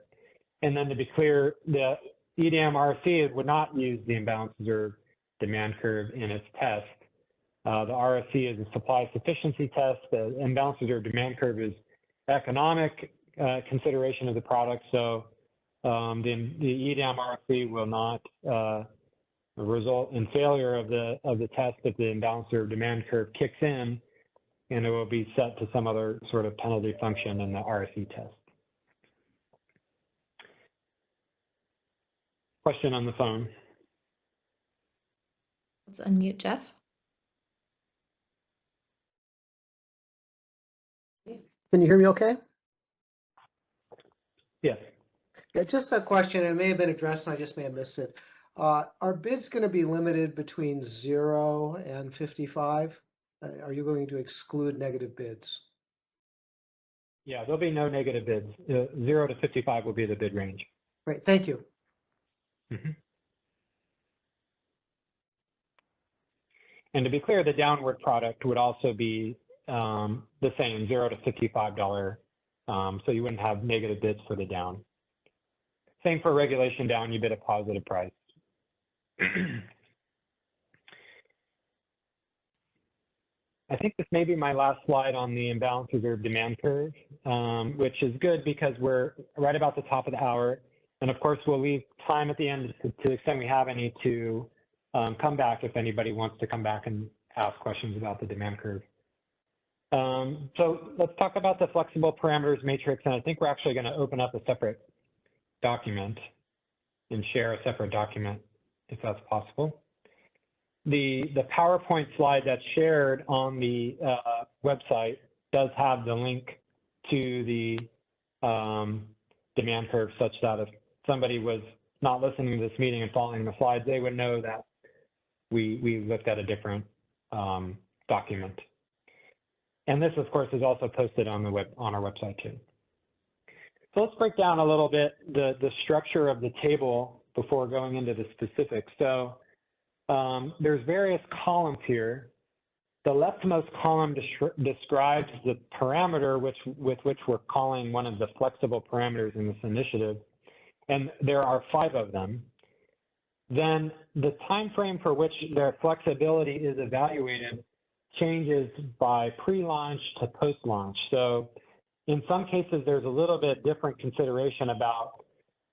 And then to be clear, the EDM RFC would not use the imbalance reserve demand curve in its test. The RFC is a supply sufficiency test. The imbalance reserve demand curve is economic consideration of the product. So the EDM RFC will not result in failure of the test if the imbalance reserve demand curve kicks in, and it will be set to some other sort of penalty function in the RFC test. Question on the phone. Let's unmute Jeff. Can you hear me okay? Yes. Yeah, just a question. It may have been addressed and I just may have missed it. Are bids going to be limited between 0 and 55? Are you going to exclude negative bids? Yeah, there'll be no negative bids. 0 to 55 will be the bid range. Great, thank you. And to be clear, the downward product would also be the same, $0 to $55. So you wouldn't have negative bids for the down. Same for regulation down, you bid a positive price. I think this may be my last slide on the imbalance reserve demand curve, which is good because we're right about the top of the hour. And of course, we'll leave time at the end to the extent we have any to come back if anybody wants to come back and ask questions about the demand curve. So let's talk about the flexible parameters matrix. And I think we're actually going to open up a separate document and share a separate document if that's possible. The PowerPoint slide that's shared on the website does have the link to the demand curve, such that if somebody was not listening to this meeting and following the slides, they would know that we looked at a different document. And this, of course, is also posted on our website too. So let's break down a little bit the structure of the table before going into the specifics. So there's various columns here. The leftmost column describes the parameter with which we're calling one of the flexible parameters in this initiative, and there are 5 of them. Then the time frame for which their flexibility is evaluated changes by pre-launch to post-launch. So in some cases, there's a little bit different consideration about,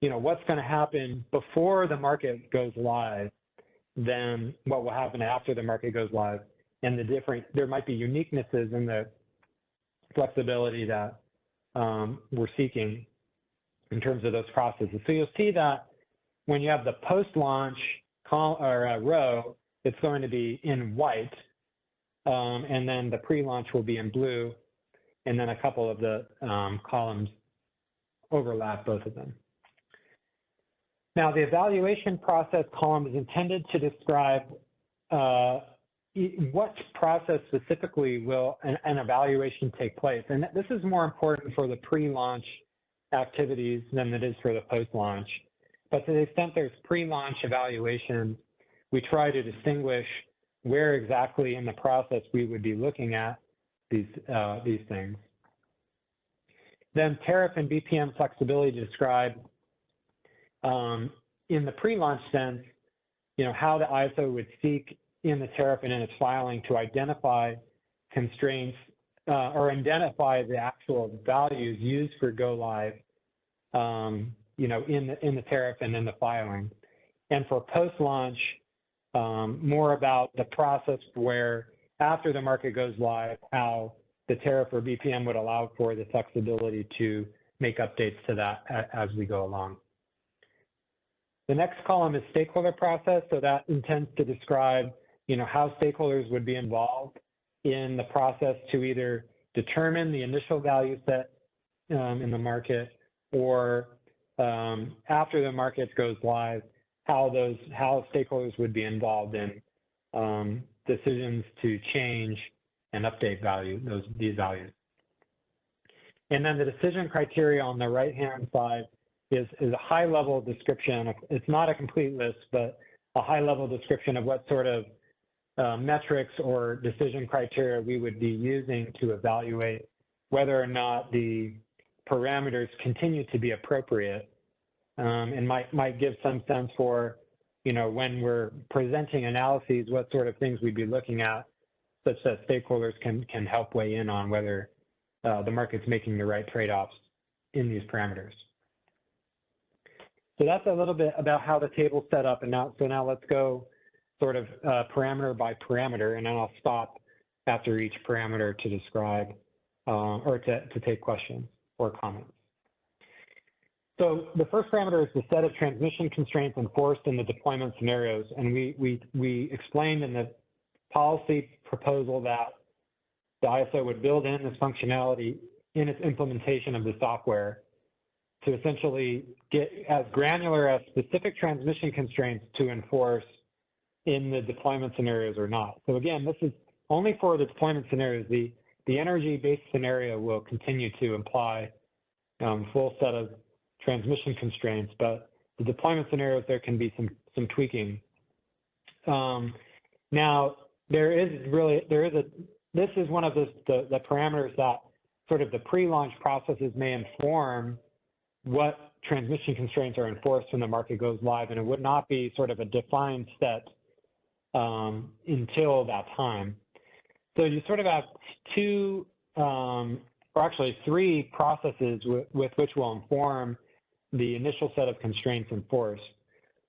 what's going to happen before the market goes live than what will happen after the market goes live. And there might be uniquenesses in the flexibility that we're seeking in terms of those processes. So you'll see that when you have the post-launch row, it's going to be in white, and then the pre-launch will be in blue, and then a couple of the columns overlap both of them. Now, the evaluation process column is intended to describe what process specifically will an evaluation take place. And this is more important for the pre-launch activities than it is for the post-launch. But to the extent there's pre-launch evaluation, we try to distinguish where exactly in the process we would be looking at these things. Then tariff and BPM flexibility describe in the pre-launch sense, how the ISO would seek in the tariff and in its filing to identify constraints or identify the actual values used for go live, in the tariff and in the filing. And for post-launch, more about the process where after the market goes live, how the tariff or BPM would allow for the flexibility to make updates to that as we go along. The next column is stakeholder process. So that intends to describe, how stakeholders would be involved in the process to either determine the initial value set in the market, or after the market goes live, how stakeholders would be involved in decisions to change and update these values. And then the decision criteria on the right-hand side is a high-level description. It's not a complete list, but a high-level description of what sort of metrics or decision criteria we would be using to evaluate whether or not the parameters continue to be appropriate, and might give some sense for, when we're presenting analyses, what sort of things we'd be looking at, such that stakeholders can help weigh in on whether the market's making the right trade-offs in these parameters. So that's a little bit about how the table's set up. And now let's go sort of parameter by parameter, and then I'll stop after each parameter to describe or to take questions or comments. So the first parameter is the set of transmission constraints enforced in the deployment scenarios. And we explained in the policy proposal that the ISO would build in this functionality in its implementation of the software to essentially get as granular as specific transmission constraints to enforce in the deployment scenarios or not. So again, this is only for the deployment scenarios. The energy-based scenario will continue to imply full set of transmission constraints, but the deployment scenarios, there can be some tweaking. Now, this is one of the parameters that sort of the pre-launch processes may inform what transmission constraints are enforced when the market goes live, and it would not be sort of a defined set until that time. So you sort of have two, or actually three processes with which will inform the initial set of constraints enforced.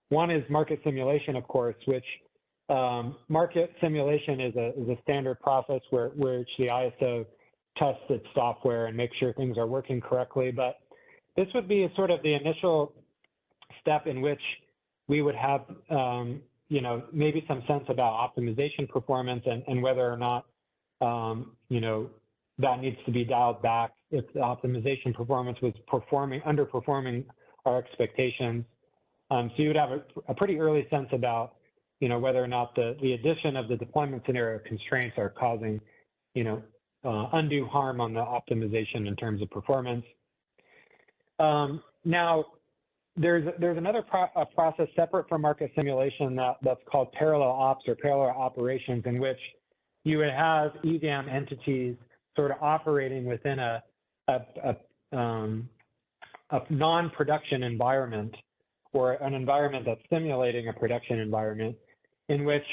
One is market simulation, of course, which market simulation is a standard process which the ISO tests its software and makes sure things are working correctly. But this would be a sort of the initial step in which we would have, maybe some sense about optimization performance and whether or not, that needs to be dialed back if the optimization performance was underperforming our expectations. So you would have a pretty early sense about, whether or not the addition of the deployment scenario constraints are causing, undue harm on the optimization in terms of performance. Now, there's another process separate from market simulation that's called parallel ops or parallel operations, in which you would have EDAM entities sort of operating within a non-production environment, or an environment that's simulating a production environment, in which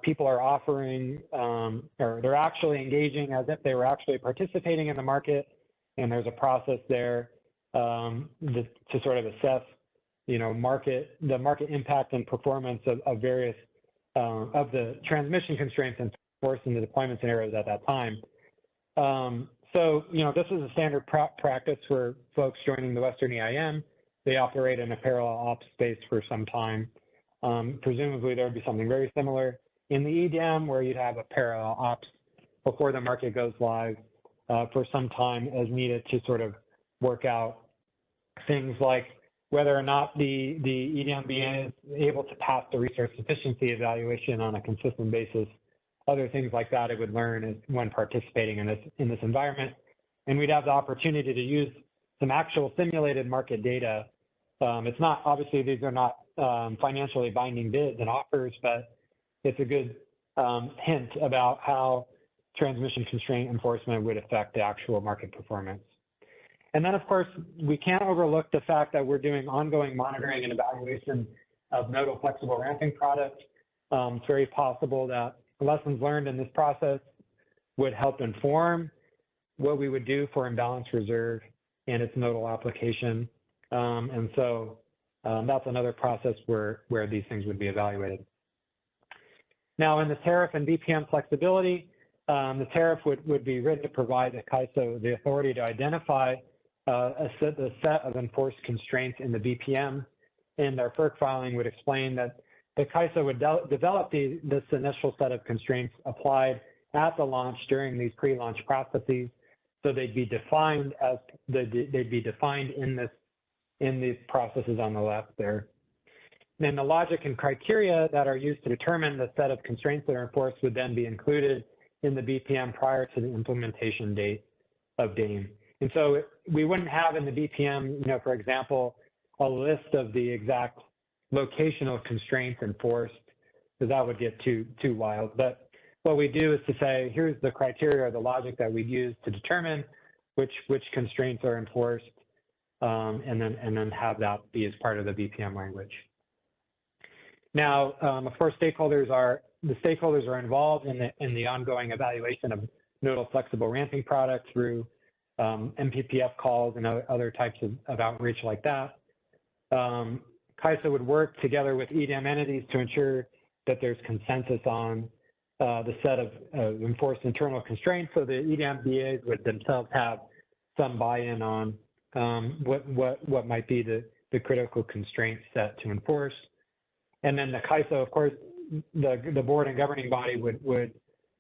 people are offering, or they're actually engaging as if they were actually participating in the market, and there's a process there to sort of assess, the market impact and performance of various of the transmission constraints enforced in the deployment scenarios at that time. So, this is a standard practice for folks joining the Western EIM. They operate in a parallel ops space for some time. Presumably there would be something very similar in the EDAM, where you'd have a parallel ops before the market goes live for some time as needed to sort of work out things like whether or not the EDAM BA is able to pass the resource efficiency evaluation on a consistent basis. Other things like that it would learn when participating in this environment. And we'd have the opportunity to use some actual simulated market data. It's not, obviously these are not financially binding bids and offers, but it's a good hint about how transmission constraint enforcement would affect the actual market performance. And then, of course, we can't overlook the fact that we're doing ongoing monitoring and evaluation of nodal flexible ramping products. It's very possible that lessons learned in this process would help inform what we would do for imbalance reserve and its nodal application. And so that's another process where these things would be evaluated. Now, in the tariff and BPM flexibility, the tariff would be written to provide the CAISO the authority to identify a set of enforced constraints in the BPM, and our FERC filing would explain that the CAISO would develop this initial set of constraints applied at the launch during these pre-launch processes, so they'd be defined in these processes on the left there. Then the logic and criteria that are used to determine the set of constraints that are enforced would then be included in the BPM prior to the implementation date of DAME. And so we wouldn't have in the BPM, for example, a list of the exact locational constraints enforced, because that would get too wild. But what we do is to say, here's the criteria or the logic that we use to determine which constraints are enforced, and then have that be as part of the BPM language. Now, of course, stakeholders are involved in the ongoing evaluation of nodal flexible ramping products through MPPF calls and other types of outreach like that. CAISO would work together with EDAM entities to ensure that there's consensus on the set of enforced internal constraints, so the EDAM BAs would themselves have some buy-in on what might be the critical constraint set to enforce. And then the CAISO, of course, the board and governing body would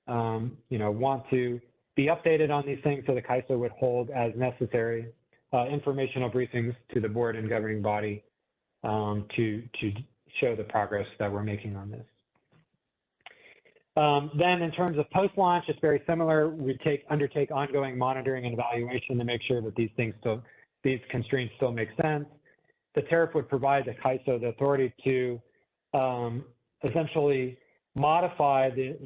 want to be updated on these things, so the CAISO would hold as necessary informational briefings to the board and governing body to show the progress that we're making on this. Then in terms of post-launch, it's very similar. We undertake ongoing monitoring and evaluation to make sure that these constraints still make sense. The tariff would provide the CAISO the authority to essentially modify the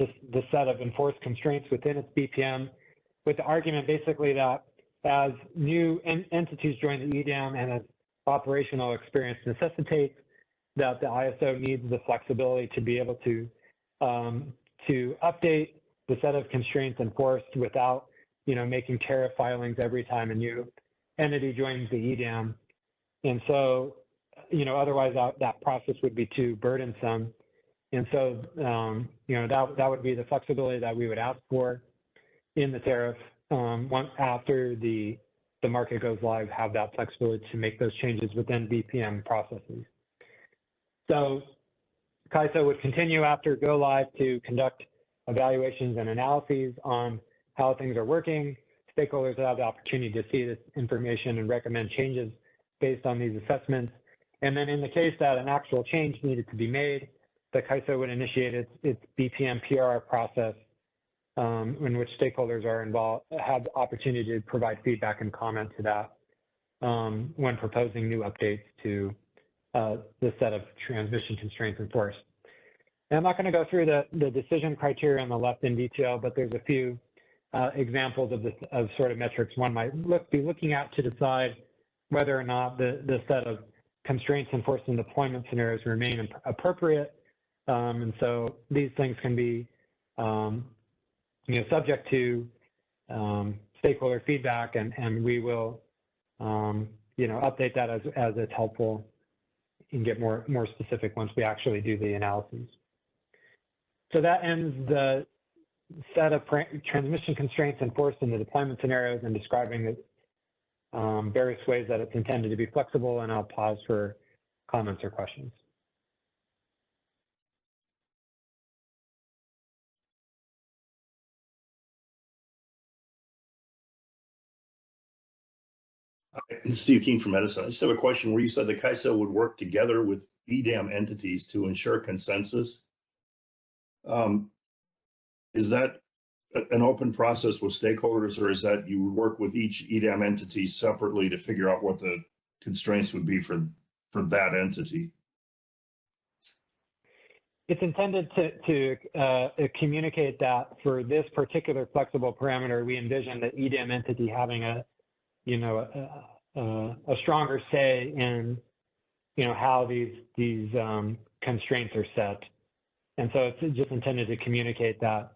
set of enforced constraints within its BPM, with the argument basically that as new entities join the EDAM and as operational experience necessitates, that the ISO needs the flexibility to be able to update the set of constraints enforced without, making tariff filings every time a new entity joins the EDAM. And so, otherwise that process would be too burdensome. And so, that would be the flexibility that we would ask for in the tariff. Once after the market goes live, have that flexibility to make those changes within BPM processes. So CAISO would continue after go live to conduct evaluations and analyses on how things are working. Stakeholders have the opportunity to see this information and recommend changes based on these assessments. And then in the case that an actual change needed to be made, the CAISO would initiate its BPM PR process, in which stakeholders are involved, have the opportunity to provide feedback and comment to that when proposing new updates to the set of transmission constraints enforced. And I'm not going to go through the decision criteria on the left in detail, but there's a few examples of sort of metrics one might be looking at to decide whether or not the set of constraints enforced in deployment scenarios remain appropriate. And so these things can be subject to stakeholder feedback, and we will update that as it's helpful and get more specific once we actually do the analyses. So that ends the set of transmission constraints enforced in the deployment scenarios and describing the various ways that it's intended to be flexible, and I'll pause for comments or questions. Steve King from Edison. I just have a question where you said the CAISO would work together with EDAM entities to ensure consensus. Is that an open process with stakeholders, or is that you would work with each EDAM entity separately to figure out what the constraints would be for that entity? It's intended to communicate that for this particular flexible parameter, we envision the EDAM entity having a stronger say in, how these constraints are set. And so it's just intended to communicate that,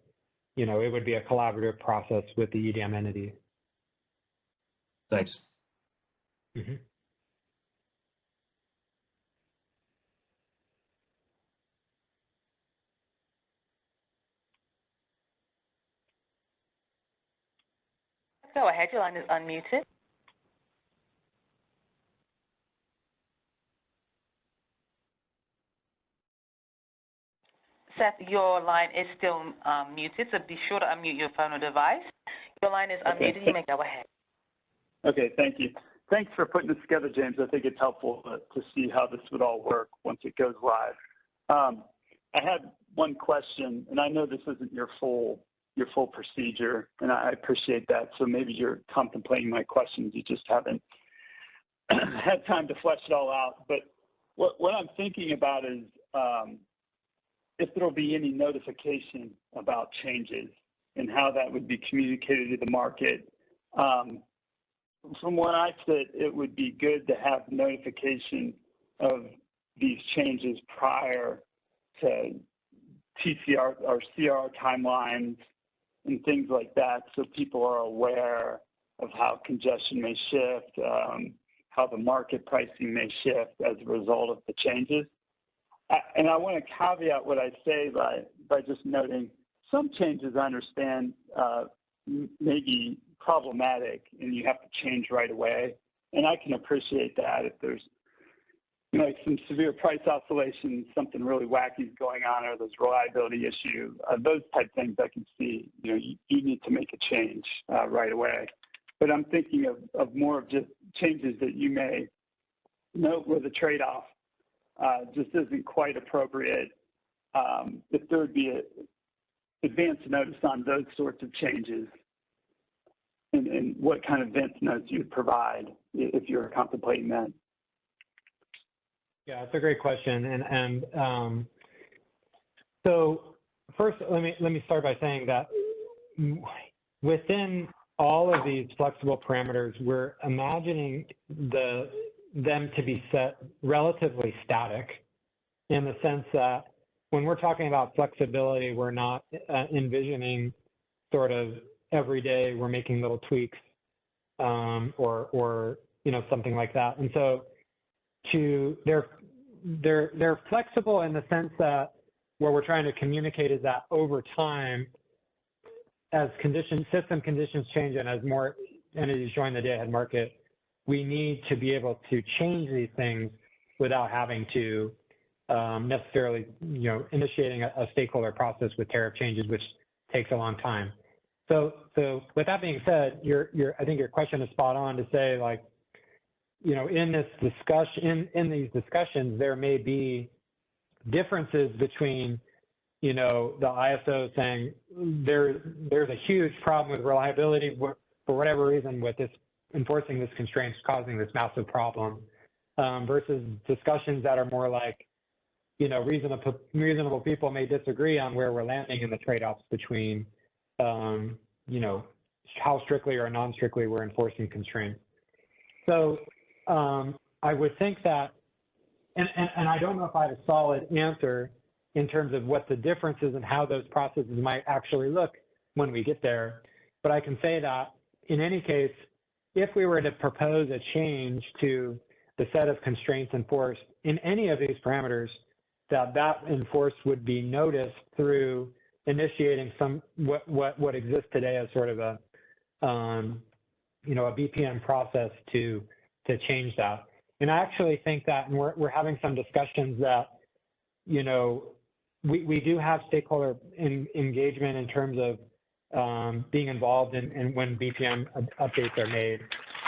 it would be a collaborative process with the EDAM entity. Thanks. Mm-hmm. Go ahead, your line is unmuted. Seth, your line is still muted, so be sure to unmute your phone or device. Your line is unmuted. You may go ahead. Okay, thank you. Thanks for putting this together, James. I think it's helpful to see how this would all work once it goes live. I had one question, and I know this isn't your full procedure, and I appreciate that. So maybe you're contemplating my questions. You just haven't had time to flesh it all out. But what I'm thinking about is if there'll be any notification about changes and how that would be communicated to the market. From what I said, it would be good to have notification of these changes prior to TCR or CR timelines and things like that, so people are aware of how congestion may shift, how the market pricing may shift as a result of the changes. And I want to caveat what I say by just noting some changes I understand may be problematic and you have to change right away. And I can appreciate that if there's, you know, like some severe price oscillations, something really wacky is going on, or there's reliability issue, those type things I can see, you know, you need to make a change right away. But I'm thinking of more of just changes that you may note where the trade-off just isn't quite appropriate. If there would be an advance notice on those sorts of changes, and what kind of advance notice you would provide if you're contemplating that. Yeah, it's a great question. And so first, let me start by saying that within all of these flexible parameters, we're imagining them to be set relatively static, in the sense that when we're talking about flexibility, we're not envisioning sort of every day we're making little tweaks or you know, something like that. And so they're flexible in the sense that what we're trying to communicate is that over time, as system conditions change and as more entities join the day-ahead market, we need to be able to change these things without having to necessarily, you know, initiating a stakeholder process with tariff changes, which takes a long time. So with that being said, I think your question is spot on to say, like, you know, in this discussion, in these discussions, there may be differences between, you know, the ISO saying there's a huge problem with reliability for whatever reason with this enforcing this constraint causing this massive problem, versus discussions that are more like, you know, reasonable people may disagree on where we're landing in the trade-offs between, you know, how strictly or non-strictly we're enforcing constraints. So I would think that, and I don't know if I have a solid answer in terms of what the difference is and how those processes might actually look when we get there, but I can say that in any case, if we were to propose a change to the set of constraints enforced in any of these parameters, that enforced would be noticed through initiating what exists today as sort of a, you know, a BPM process to change that. And I actually think that, and we're having some discussions that, you know, we do have stakeholder engagement in terms of being involved in when BPM updates are made,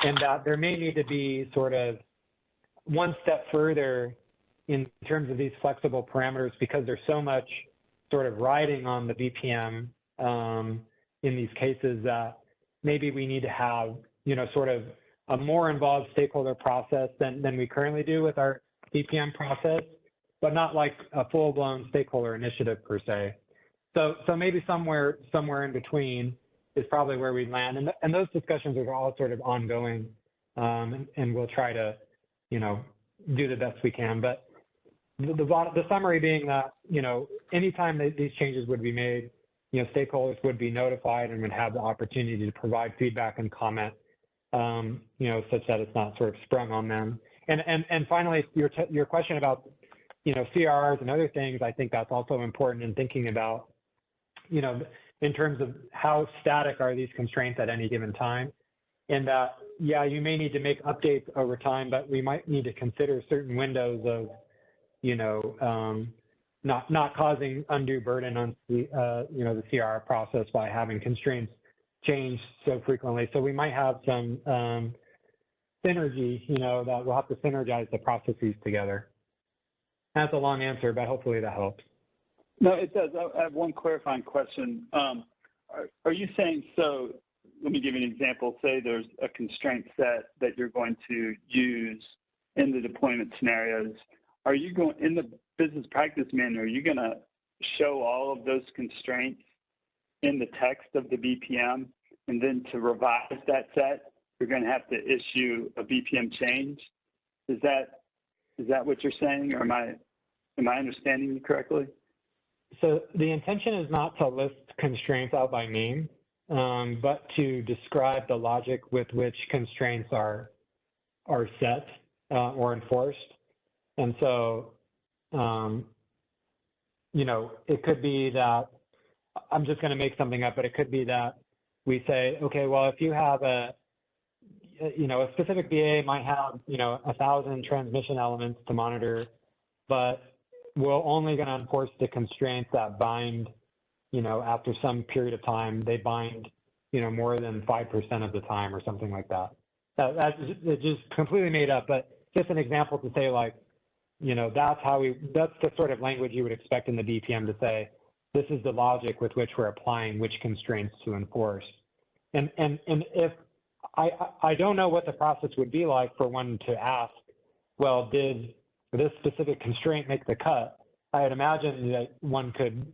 and that there may need to be sort of one step further in terms of these flexible parameters, because there's so much sort of riding on the BPM in these cases that maybe we need to have, you know, sort of a more involved stakeholder process than we currently do with our BPM process, but not like a full-blown stakeholder initiative per se. So maybe somewhere in between is probably where we land, and those discussions are all sort of ongoing, and we'll try to, you know, do the best we can. But the summary being that, you know, anytime these changes would be made, you know, stakeholders would be notified and would have the opportunity to provide feedback and comment, you know, such that it's not sort of sprung on them. And finally, your question about, you know, CRRs and other things, I think that's also important in thinking about, you know, in terms of how static are these constraints at any given time. And that, yeah, you may need to make updates over time, but we might need to consider certain windows of, you know, not causing undue burden on the, you know, the CRR process by having constraints change so frequently. So we might have some synergy, you know, that we'll have to synergize the processes together. That's a long answer, but hopefully that helps. No, it does. I have one clarifying question. Are you saying, so let me give you an example. Say there's a constraint set that you're going to use in the deployment scenarios. Are you going, in the business practice manual, are you going to show all of those constraints in the text of the BPM, and then to revise that set, you're going to have to issue a BPM change? Is that what you're saying, or am I understanding you correctly? So the intention is not to list constraints out by name, but to describe the logic with which constraints are set or enforced. And so, you know, it could be that, I'm just going to make something up, but it could be that we say, okay, well, if you have a specific BA might have, 1,000 transmission elements to monitor, but we're only going to enforce the constraints that bind, after some period of time, they bind, more than 5% of the time or something like that. That's just completely made up, but just an example to say like, that's the sort of language you would expect in the BPM to say, this is the logic with which we're applying which constraints to enforce. And if I don't know what the process would be like for one to ask, well, did this specific constraint make the cut? I would imagine that one could,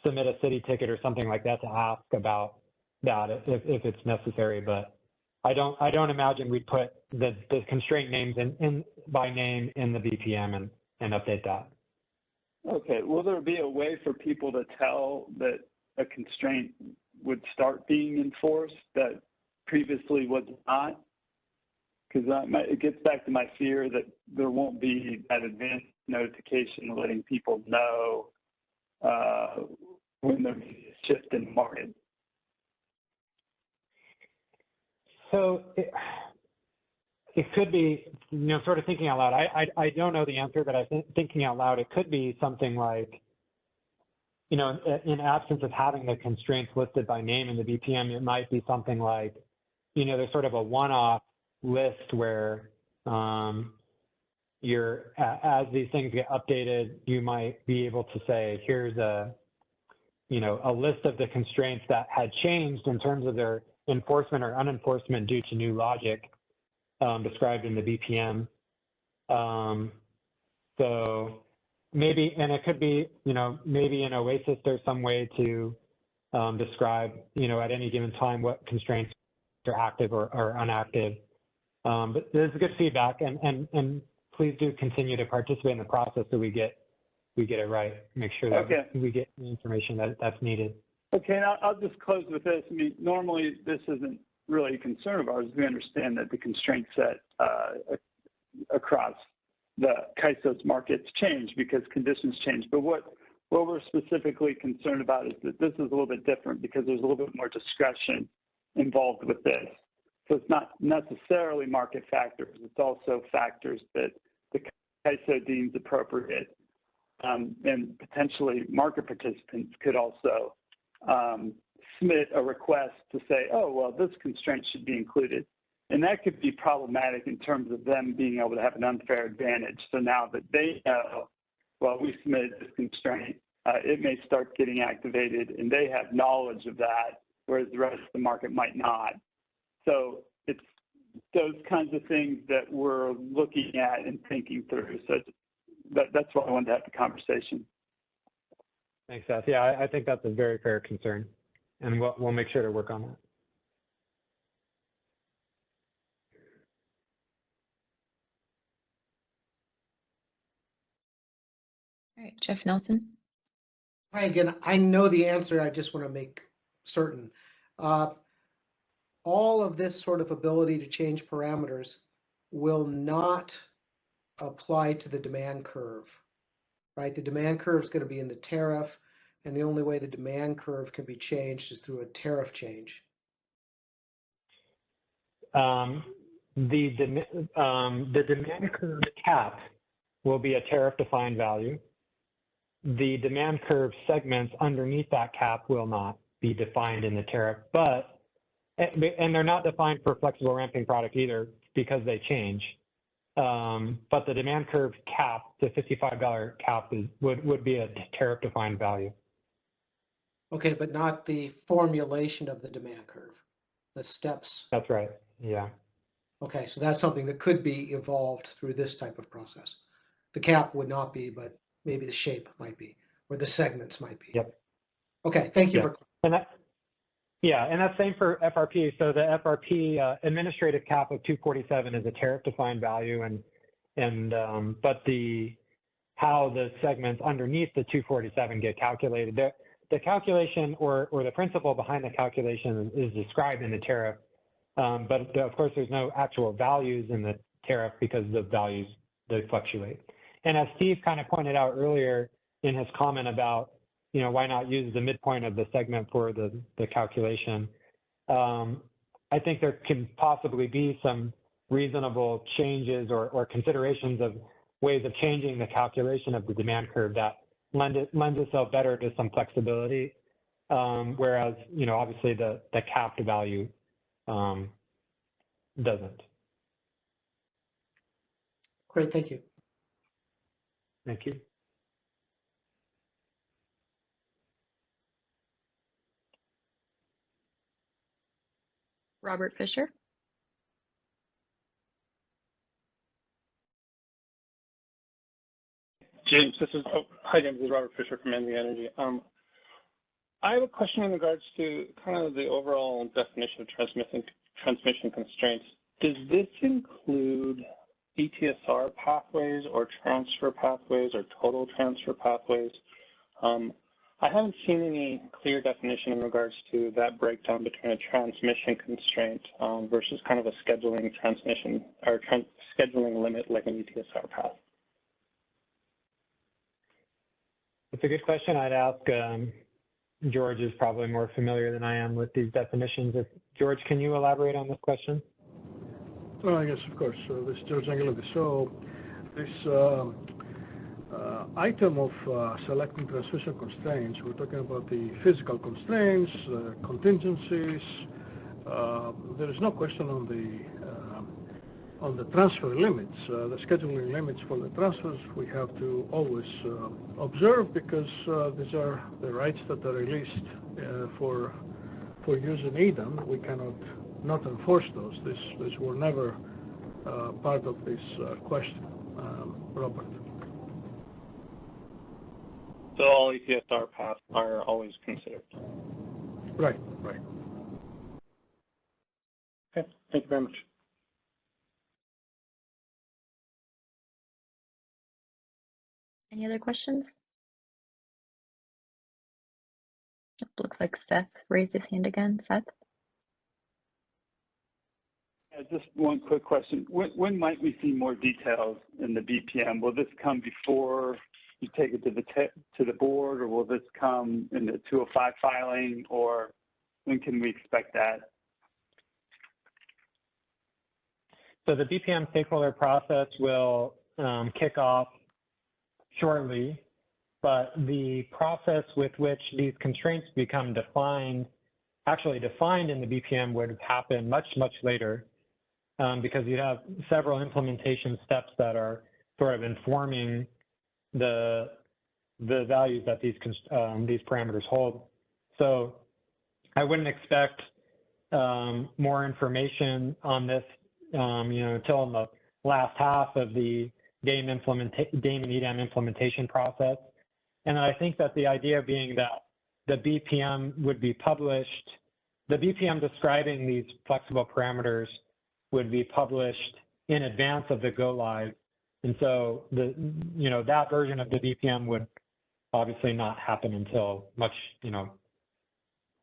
submit a city ticket or something like that to ask about that if it's necessary. But I don't imagine we'd put the constraint names in by name in the BPM and update that. Okay, will there be a way for people to tell that a constraint would start being enforced that previously was not? Because it gets back to my fear that there won't be that advanced notification letting people know when there's a shift in the market. So it could be, sort of thinking out loud. I don't know the answer, but I think thinking out loud, it could be something like, in absence of having the constraints listed by name in the BPM, it might be something like, there's sort of a one-off list where as these things get updated, you might be able to say, here's a list of the constraints that had changed in terms of their enforcement or unenforcement due to new logic described in the BPM. So maybe, and it could be, maybe in OASIS, there's some way to describe, at any given time what constraints are active or inactive. But this is good feedback, and please do continue to participate in the process so we get it right. Make sure that we get the information that's needed. Okay, and I'll just close with this. I mean, normally this isn't really a concern of ours. We understand that the constraint set across the CAISO's markets change because conditions change. But what we're specifically concerned about is that this is a little bit different because there's a little bit more discretion involved with this. So it's not necessarily market factors. It's also factors that the CAISO deems appropriate. And potentially market participants could also submit a request to say, oh, well, this constraint should be included. And that could be problematic in terms of them being able to have an unfair advantage. So now that they know, well, we submitted this constraint, it may start getting activated and they have knowledge of that, whereas the rest of the market might not. So it's those kinds of things that we're looking at and thinking through. So that's why I wanted to have the conversation. Thanks, Seth. Yeah, I think that's a very fair concern, and we'll make sure to work on that. All right, Jeff Nelson. Hi again. I know the answer. I just want to make certain. All of this sort of ability to change parameters will not apply to the demand curve, right? The demand curve is going to be in the tariff, and the only way the demand curve can be changed is through a tariff change. The demand curve cap will be a tariff-defined value. The demand curve segments underneath that cap will not be defined in the tariff, and they're not defined for flexible ramping product either because they change. But the demand curve cap, the $55 cap, would be a tariff-defined value. Okay, but not the formulation of the demand curve, the steps. That's right, yeah. Okay, so that's something that could be evolved through this type of process. The cap would not be, but maybe the shape might be, or the segments might be. Yep. Okay, thank you. Yep. And that's same for FRP. So the FRP administrative cap of 247 is a tariff-defined value, but how the segments underneath the 247 get calculated, the calculation or the principle behind the calculation is described in the tariff, but of course there's no actual values in the tariff because the values, they fluctuate. And as Steve kind of pointed out earlier in his comment about, why not use the midpoint of the segment for the calculation? I think there can possibly be some reasonable changes or considerations of ways of changing the calculation of the demand curve that lends itself better to some flexibility, whereas, you know, obviously the capped value doesn't. Great, thank you. Thank you. Robert Fisher. James, hi James, this is Robert Fisher from NV Energy. I have a question in regards to kind of the overall definition of transmission constraints. Does this include ETSR pathways or transfer pathways or total transfer pathways? I haven't seen any clear definition in regards to that breakdown between a transmission constraint versus kind of a scheduling transmission or scheduling limit like an ETSR path. It's a good question. I'd ask, George is probably more familiar than I am with these definitions. George, can you elaborate on this question? Yes, of course. This is George Angelotti. So this item of selecting transmission constraints, we're talking about the physical constraints, contingencies. There is no question on the transfer limits, the scheduling limits for the transfers. We have to always observe because these are the rights that are released for use in EDAM. We cannot not enforce those. These were never part of this question, Robert. So all ETSR paths are always considered. Right, right. Okay, thank you very much. Any other questions? Looks like Seth raised his hand again. Seth? Just one quick question. When might we see more details in the BPM? Will this come before you take it to the board, or will this come in the 205 filing, or when can we expect that? So the BPM stakeholder process will kick off shortly, but the process with which these constraints become actually defined in the BPM would happen much, much later, because you have several implementation steps that are sort of informing the values that these parameters hold. So I wouldn't expect more information on this, until in the last half of the DAME and EDAM implementation process. And I think that the idea being that the BPM would be published, the BPM describing these flexible parameters would be published in advance of the go live. And so that version of the BPM would obviously not happen until much,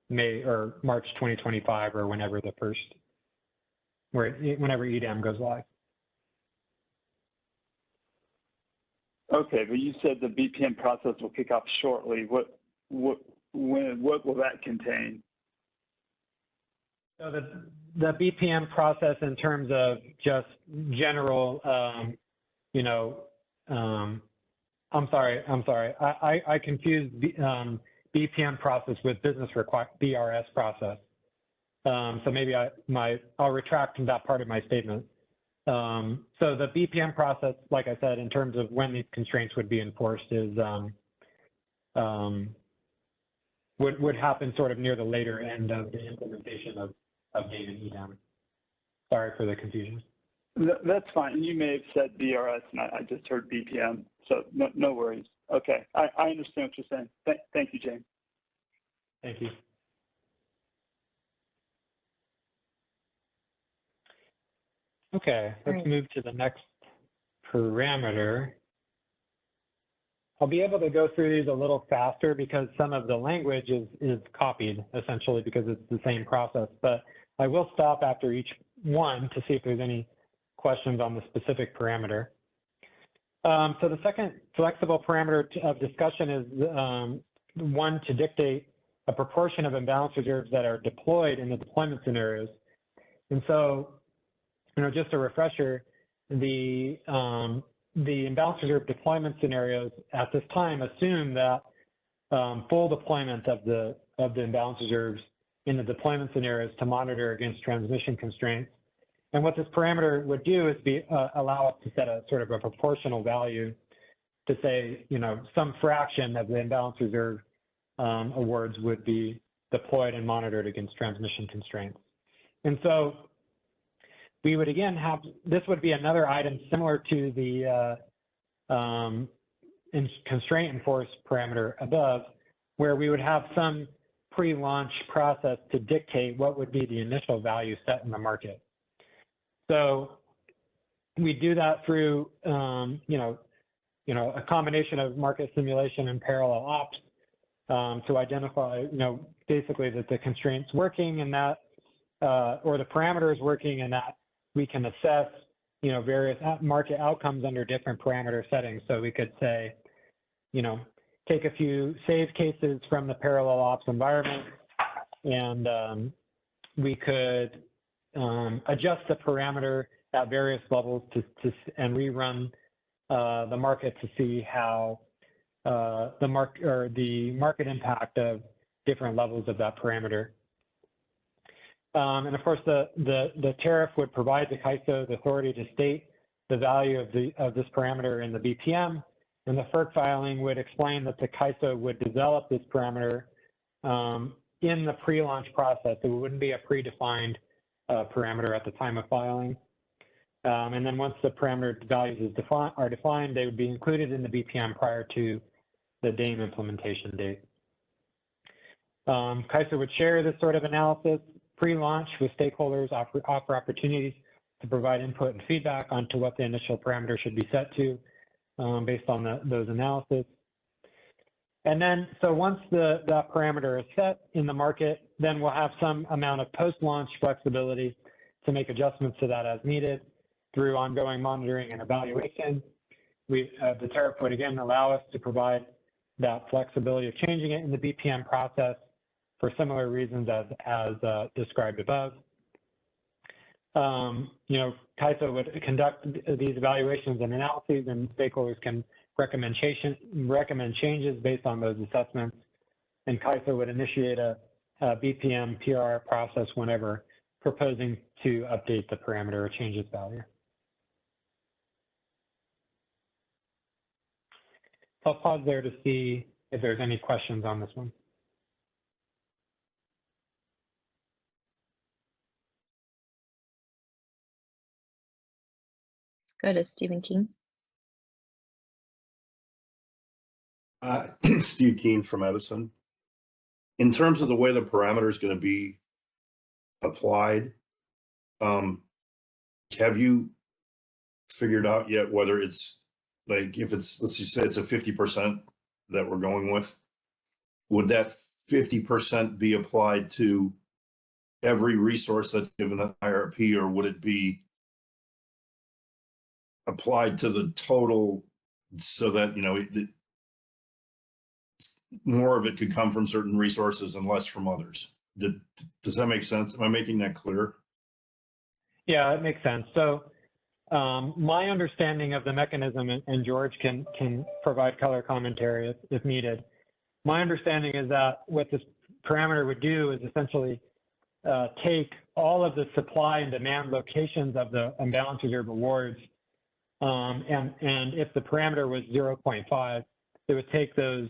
May or March 2025 or whenever whenever EDAM goes live. Okay, but you said the BPM process will kick off shortly. What will that contain? So the BPM process in terms of just general, I'm sorry. I confused BPM process with business BRS process. So maybe I'll retract that part of my statement. So the BPM process, like I said, in terms of when these constraints would be enforced is would happen sort of near the later end of the implementation of DAME and EDAM. Sorry for the confusion. That's fine. You may have said BRS, and I just heard BPM, so no worries. Okay, I understand what you're saying. Thank you, James. Thank you. Okay, let's move to the next parameter. I'll be able to go through these a little faster because some of the language is copied, essentially, because it's the same process. But I will stop after each one to see if there's any questions on the specific parameter. So the second flexible parameter of discussion is one to dictate a proportion of imbalance reserves that are deployed in the deployment scenarios. And so, just a refresher, the imbalance reserve deployment scenarios at this time assume that full deployment of the imbalance reserves in the deployment scenarios to monitor against transmission constraints. And what this parameter would do is allow us to set a sort of a proportional value to say, some fraction of the imbalance reserve awards would be deployed and monitored against transmission constraints. And so we would again have, this would be another item similar to the constraint enforced parameter above, where we would have some pre-launch process to dictate what would be the initial value set in the market. So we do that through, a combination of market simulation and parallel ops to identify, basically that the constraint's working and that, or the parameter is working and that we can assess, various market outcomes under different parameter settings. So we could say, take a few save cases from the parallel ops environment, and we could adjust the parameter at various levels and rerun the market to see how the market impact of different levels of that parameter. And of course, the tariff would provide the CAISO the authority to state the value of this parameter in the BPM, and the FERC filing would explain that the CAISO would develop this parameter in the pre-launch process. It wouldn't be a predefined parameter at the time of filing. And then once the parameter values are defined, they would be included in the BPM prior to the DAME implementation date. CAISO would share this sort of analysis pre-launch with stakeholders, offer opportunities to provide input and feedback onto what the initial parameter should be set to based on those analysis. And then, so once that parameter is set in the market, then we'll have some amount of post-launch flexibility to make adjustments to that as needed through ongoing monitoring and evaluation. The tariff would again allow us to provide that flexibility of changing it in the BPM process for similar reasons as described above. CAISO would conduct these evaluations and analyses, and stakeholders can recommend changes based on those assessments. And CAISO would initiate a BPM PR process whenever proposing to update the parameter or change its value. I'll pause there to see if there's any questions on this one. Go to Stephen King. Steve Keen from Edison. In terms of the way the parameter is going to be applied, have you figured out yet whether it's like, if it's, let's just say it's a 50% that we're going with, would that 50% be applied to every resource that's given an IRP, or would it be applied to the total so that, more of it could come from certain resources and less from others? Does that make sense? Am I making that clear? Yeah, it makes sense. So my understanding of the mechanism, and George can provide color commentary if needed. My understanding is that what this parameter would do is essentially take all of the supply and demand locations of the imbalance reserve awards, and if the parameter was 0.5, it would take those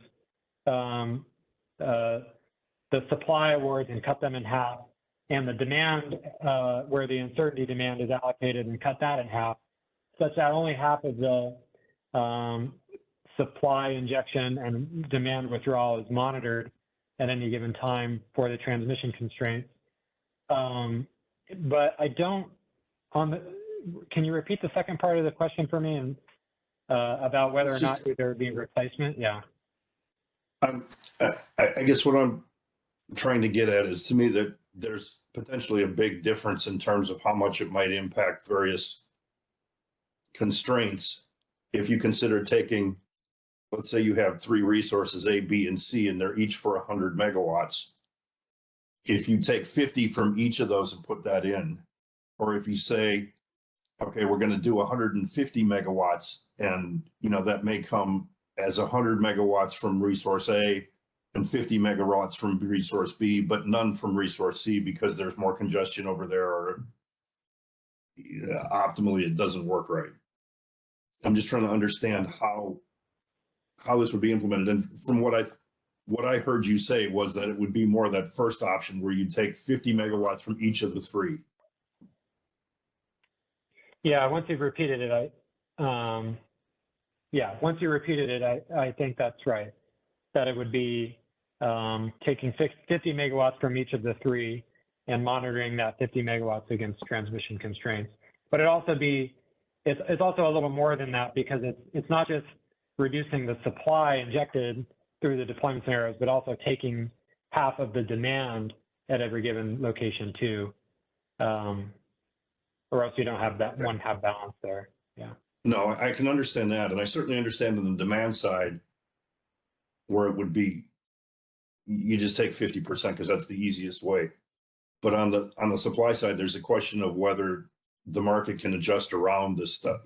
the supply awards and cut them in half, and the demand where the uncertainty demand is allocated and cut that in half, such that only half of the supply injection and demand withdrawal is monitored at any given time for the transmission constraints. But I don't, can you repeat the second part of the question for me, and about whether or not there would be a replacement? Yeah. I guess what I'm trying to get at is, to me, that there's potentially a big difference in terms of how much it might impact various constraints. If you consider taking, let's say you have 3 resources, A, B, and C, and they're each for 100 megawatts. If you take 50 from each of those and put that in, or if you say, okay, we're going to do 150 megawatts, and that may come as 100 megawatts from resource A and 50 megawatts from resource B, but none from resource C because there's more congestion over there, or optimally it doesn't work right. I'm just trying to understand how this would be implemented. And from what I heard you say was that it would be more that first option where you take 50 megawatts from each of the three. Yeah, once you've repeated it, once you repeated it, I think that's right. That it would be taking 50 megawatts from each of the three and monitoring that 50 megawatts against transmission constraints. But it's also a little more than that, because it's not just reducing the supply injected through the deployment scenarios, but also taking half of the demand at every given location too. Or else you don't have that one half balance there. Yeah. No, I can understand that. And I certainly understand on the demand side where it would be, you just take 50% because that's the easiest way. But on the supply side, there's a question of whether the market can adjust around this stuff,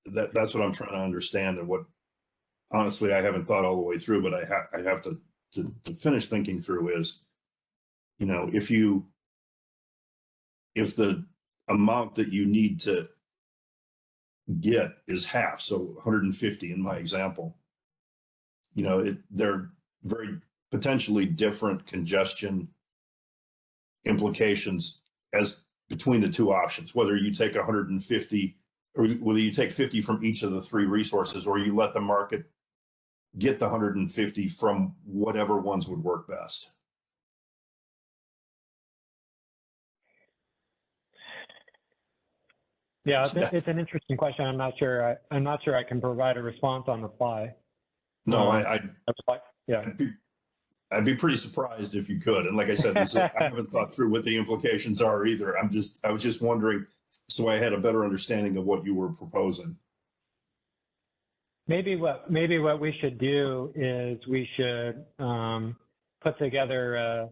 that's what I'm trying to understand, and what, honestly, I haven't thought all the way through, but I have to finish thinking through is, if the amount that you need to get is half, so 150 in my example, they're very potentially different congestion implications as between the two options, whether you take 150 or whether you take 50 from each of the three resources, or you let the market get the 150 from whatever ones would work best. Yeah, it's an interesting question. I'm not sure I can provide a response on the fly. No, I'd be pretty surprised if you could. And like I said, I haven't thought through what the implications are either. I was just wondering, so I had a better understanding of what you were proposing. Maybe what we should do is we should put together a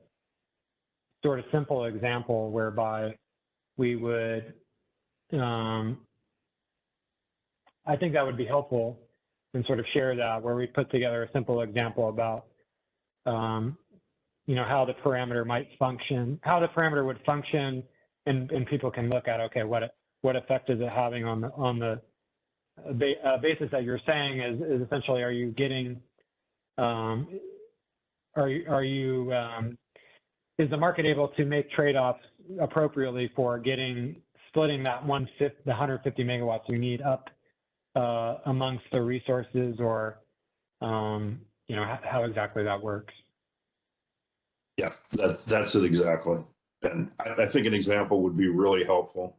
sort of simple example whereby we would, I think that would be helpful, and sort of share that, where we put together a simple example about how the parameter might function, how the parameter would function, and people can look at, okay, what effect is it having on the basis that you're saying is essentially, are you getting, is the market able to make trade-offs appropriately for splitting that the 150 megawatts we need up amongst the resources, or how exactly that works? Yeah, that's it exactly. And I think an example would be really helpful.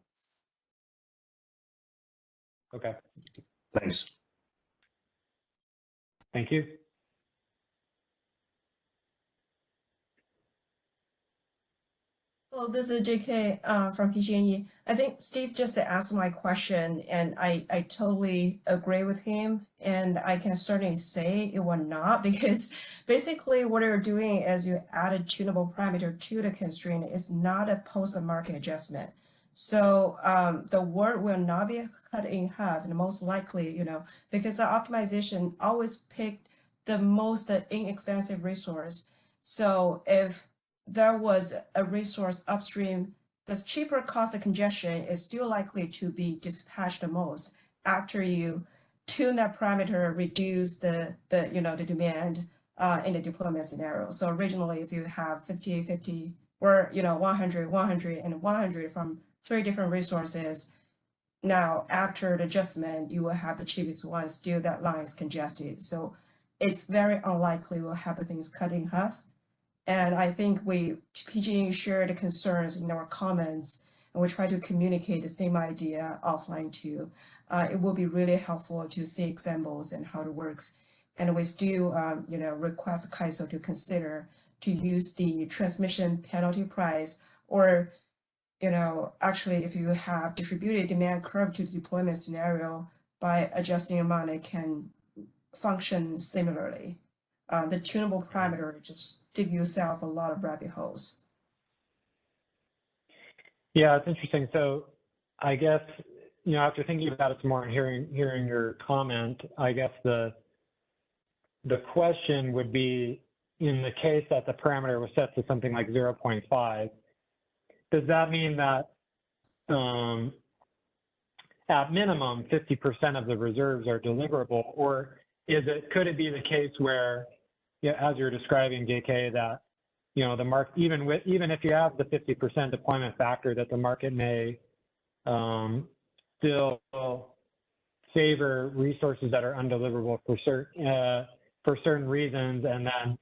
Okay. Thanks. Thank you. Well, this is JK from PG&E. I think Steve just asked my question, and I totally agree with him. And I can certainly say it will not, because basically what you're doing is you add a tunable parameter to the constraint. It's not a post-market adjustment. So the work will not be cut in half, and most likely, because the optimization always picked the most inexpensive resource. So if there was a resource upstream that's cheaper cost of congestion, is still likely to be dispatched the most after you tune that parameter, reduce the demand in the deployment scenario. So originally, if you have 50, 50, or 100, 100, and 100 from 3 different resources, now after the adjustment, you will have the cheapest one, still that line is congested. So it's very unlikely we'll have the things cut in half. And I think PG&E share the concerns in our comments, and we try to communicate the same idea offline too. It will be really helpful to see examples and how it works. And we still, request CAISO to consider to use the transmission penalty price, or, actually, if you have distributed demand curve to the deployment scenario, by adjusting amount, it can function similarly. The tunable parameter just dig yourself a lot of rabbit holes. Yeah, it's interesting. So I guess, after thinking about it some more and hearing your comment, I guess the question would be, in the case that the parameter was set to something like 0.5, does that mean that at minimum 50% of the reserves are deliverable, or could it be the case where, as you're describing, JK, that the market, even if you have the 50% deployment factor, that the market may still favor resources that are undeliverable for certain reasons, and then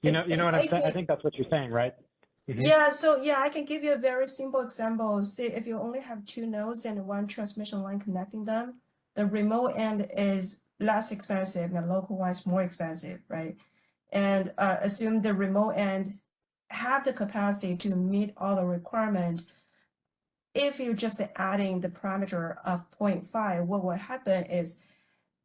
you know what I'm saying? I think that's what you're saying, right? Mm-hmm. Yeah, so I can give you a very simple example. Say if you only have 2 nodes and 1 transmission line connecting them, the remote end is less expensive and the local one is more expensive, right? And assume the remote end have the capacity to meet all the requirement. If you're just adding the parameter of 0.5, what will happen is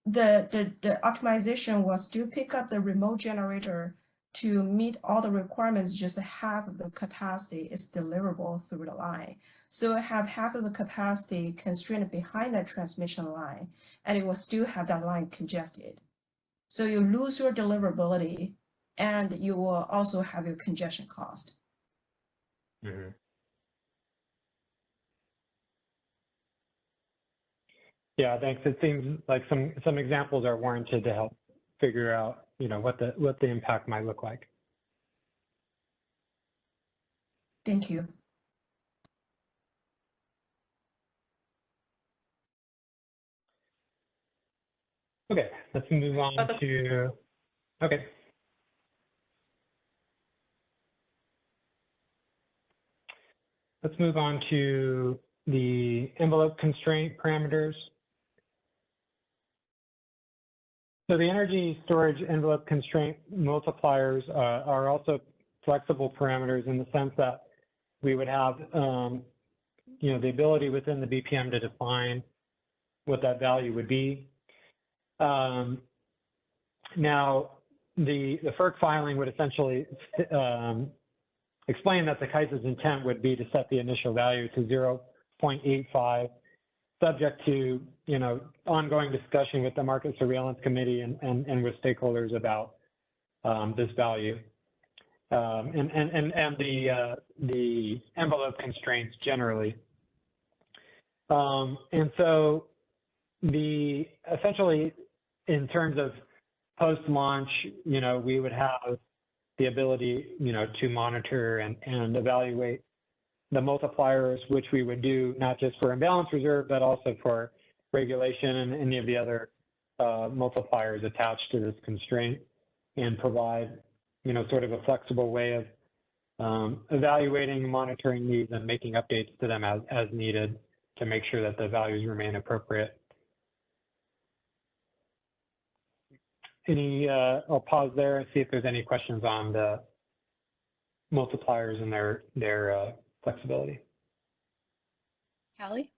the optimization will still pick up the remote generator to meet all the requirements. Just half of the capacity is deliverable through the line. So have half of the capacity constrained behind that transmission line, and it will still have that line congested. So you lose your deliverability, and you will also have your congestion cost. Mm-hmm. Yeah, thanks. It seems like some examples are warranted to help figure out, what the impact might look like. Thank you. Okay, let's move on to, okay. Let's move on to the envelope constraint parameters. So the energy storage envelope constraint multipliers are also flexible parameters in the sense that we would have, the ability within the BPM to define what that value would be. Now, the FERC filing would essentially explain that the KISA's intent would be to set the initial value to 0.85, subject to, ongoing discussion with the Market Surveillance Committee and with stakeholders about this value. And the envelope constraints generally. And so essentially, in terms of post-launch, we would have the ability, to monitor and evaluate the multipliers, which we would do not just for imbalance reserve, but also for regulation and any of the other multipliers attached to this constraint, and provide, sort of a flexible way of evaluating, monitoring these, and making updates to them as needed to make sure that the values remain appropriate. I'll pause there and see if there's any questions on the multipliers and their flexibility. Callie?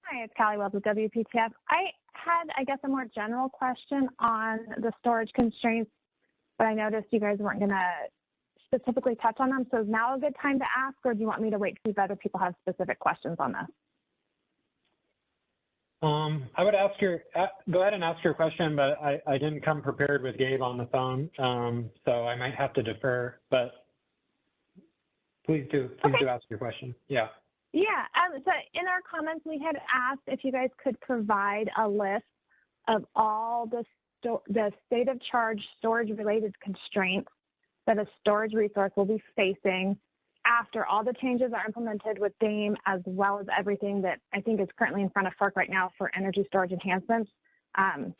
Hi, it's Callie Wells with WPTF. I had, I guess, a more general question on the storage constraints, but I noticed you guys weren't going to specifically touch on them. So is now a good time to ask, or do you want me to wait to see if other people have specific questions on this? I would go ahead and ask your question, but I didn't come prepared with Gabe on the phone, so I might have to defer, but please do ask your question. Yeah. Yeah, so in our comments, we had asked if you guys could provide a list of all the state of charge storage related constraints that a storage resource will be facing after all the changes are implemented with DAME, as well as everything that I think is currently in front of FERC right now for energy storage enhancements,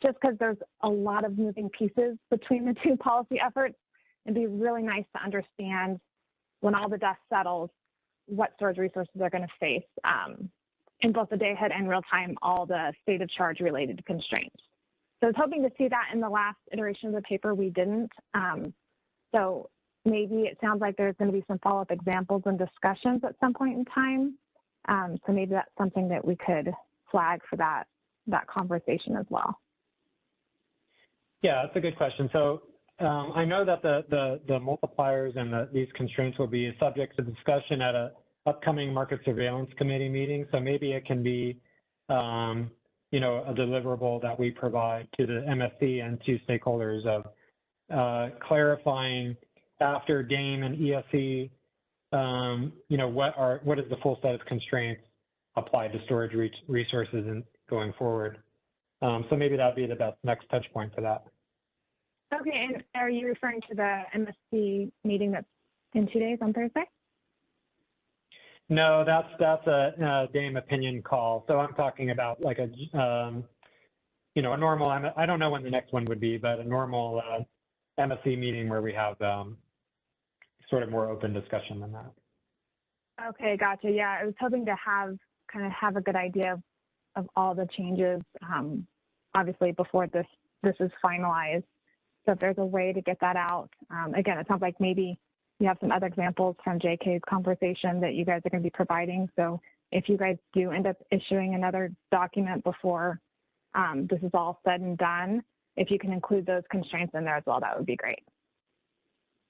just because there's a lot of moving pieces between the two policy efforts. It'd be really nice to understand, when all the dust settles, what storage resources are going to face in both the day-ahead and real-time, all the state of charge related constraints. So I was hoping to see that in the last iteration of the paper. We didn't. So maybe it sounds like there's going to be some follow-up examples and discussions at some point in time. So maybe that's something that we could flag for that conversation as well. Yeah, that's a good question. So I know that the multipliers and these constraints will be subject to discussion at a upcoming market surveillance committee meeting. So maybe it can be, you know, a deliverable that we provide to the MSC and to stakeholders of clarifying after DAME and ESE, you know, what is the full set of constraints applied to storage resources and going forward. So maybe that'd be the best next touch point for that. Okay, and are you referring to the MSC meeting that's in 2 days on Thursday? No, that's a DAME opinion call. So I'm talking about like a, you know, a normal, I don't know when the next one would be, but a normal MSC meeting where we have sort of more open discussion than that. Okay, gotcha. Yeah, I was hoping to have a good idea of all the changes, obviously before this is finalized. So if there's a way to get that out, again, it sounds like maybe you have some other examples from JK's conversation that you guys are going to be providing. So if you guys do end up issuing another document before this is all said and done, if you can include those constraints in there as well, that would be great.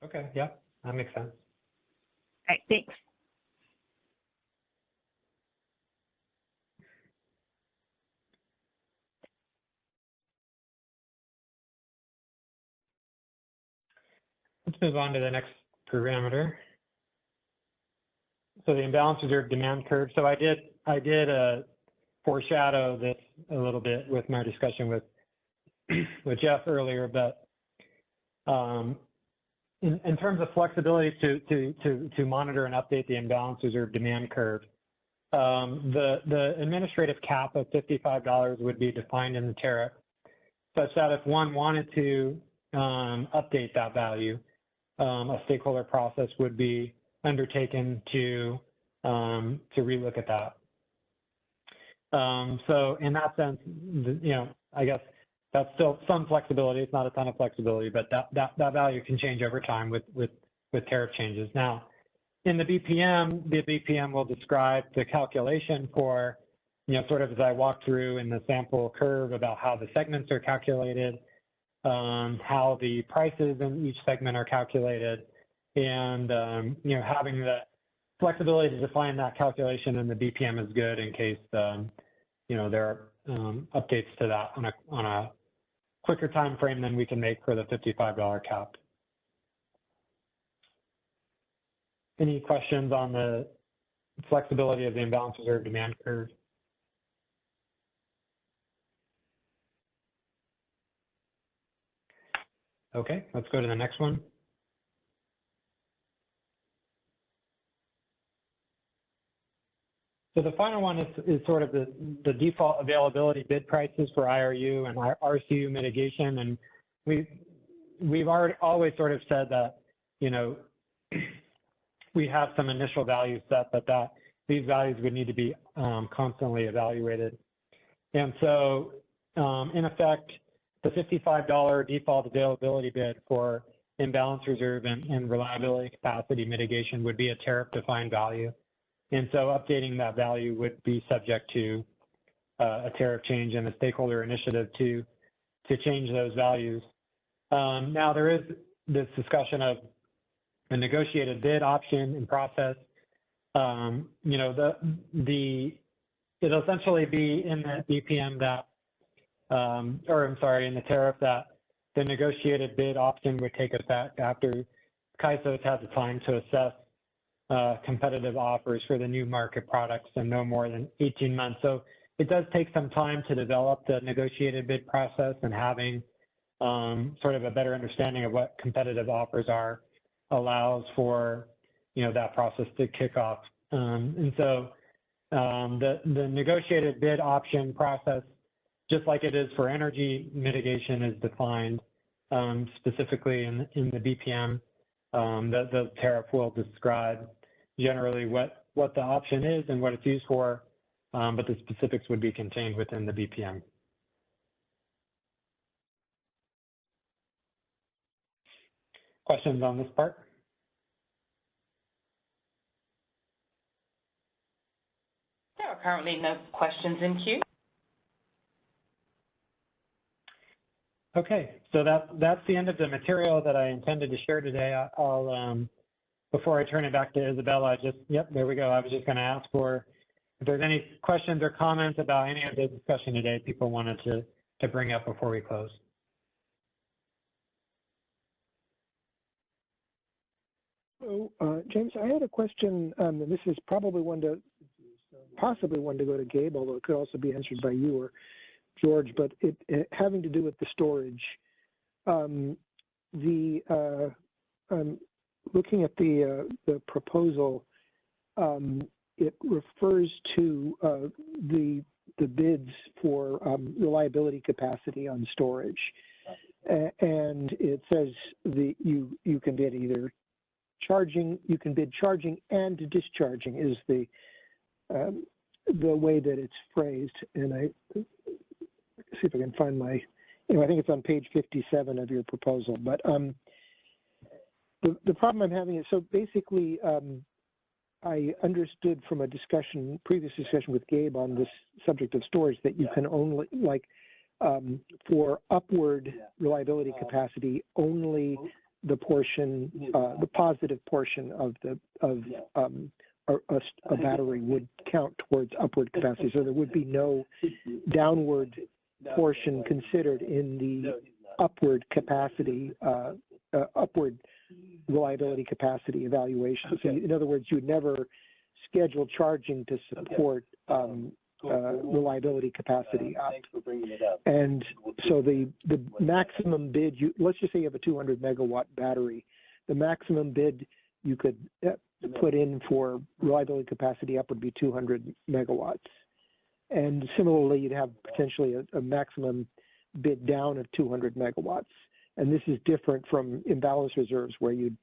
Okay, yeah, that makes sense. All right, thanks. Let's move on to the next parameter. So the imbalance reserve demand curve. So I did foreshadow this a little bit with my discussion with Jeff earlier, but in terms of flexibility to monitor and update the imbalance reserve demand curve, the administrative cap of $55 would be defined in the tariff, such that if one wanted to update that value, a stakeholder process would be undertaken to relook at that. So in that sense, you know, I guess that's still some flexibility. It's not a ton of flexibility, but that value can change over time with tariff changes. Now, in the BPM will describe the calculation for, you know, sort of as I walked through in the sample curve about how the segments are calculated, how the prices in each segment are calculated, and you know, having the flexibility to define that calculation in the BPM is good in case you know, there are updates to that on a quicker time frame than we can make for the $55 cap. Any questions on the flexibility of the imbalance reserve demand curve? Okay, let's go to the next one. So the final one is sort of the default availability bid prices for IRU and RCU mitigation. And we've always sort of said that, you know, we have some initial values set, but that these values would need to be constantly evaluated. And so in effect, the $55 default availability bid for imbalance reserve and reliability capacity mitigation would be a tariff-defined value. And so updating that value would be subject to a tariff change and a stakeholder initiative to change those values. Now there is this discussion of a negotiated bid option and process. You know, it'll essentially be in the BPM that, or I'm sorry, in the tariff that the negotiated bid option would take effect after CAISO has had the time to assess competitive offers for the new market products and no more than 18 months. So it does take some time to develop the negotiated bid process, and having sort of a better understanding of what competitive offers are allows for, you know, that process to kick off. And so the negotiated bid option process, just like it is for energy mitigation, is defined specifically in the BPM. The tariff will describe generally what the option is and what it's used for, but the specifics would be contained within the BPM. Questions on this part? There are currently no questions in queue. Okay, so that's the end of the material that I intended to share today. I'll before I turn it back to Isabella, yep, there we go. I was just going to ask for if there's any questions or comments about any of the discussion today people wanted to bring up before we close. So, James, I had a question, and this is probably possibly one to go to Gabe, although it could also be answered by you or George, but it having to do with the storage. Looking at the proposal, it refers to the bids for reliability capacity on storage, and it says you can bid either charging, you can bid charging and discharging is the way that it's phrased. And I see if I can find my, I think it's on page 57 of your proposal. But the problem I'm having is, so basically, I understood from a previous discussion with Gabe on this subject of storage that you can only, for upward reliability capacity, only the portion, the positive portion of a battery would count towards upward capacity. So there would be no downward portion considered in the upward capacity, upward reliability capacity evaluation. So in other words, you would never schedule charging to support reliability capacity up. And so the maximum bid, let's just say you have a 200 megawatt battery, the maximum bid you could put in for reliability capacity up would be 200 megawatts. And similarly, you'd have potentially a maximum bid down of 200 megawatts. And this is different from imbalance reserves, where you'd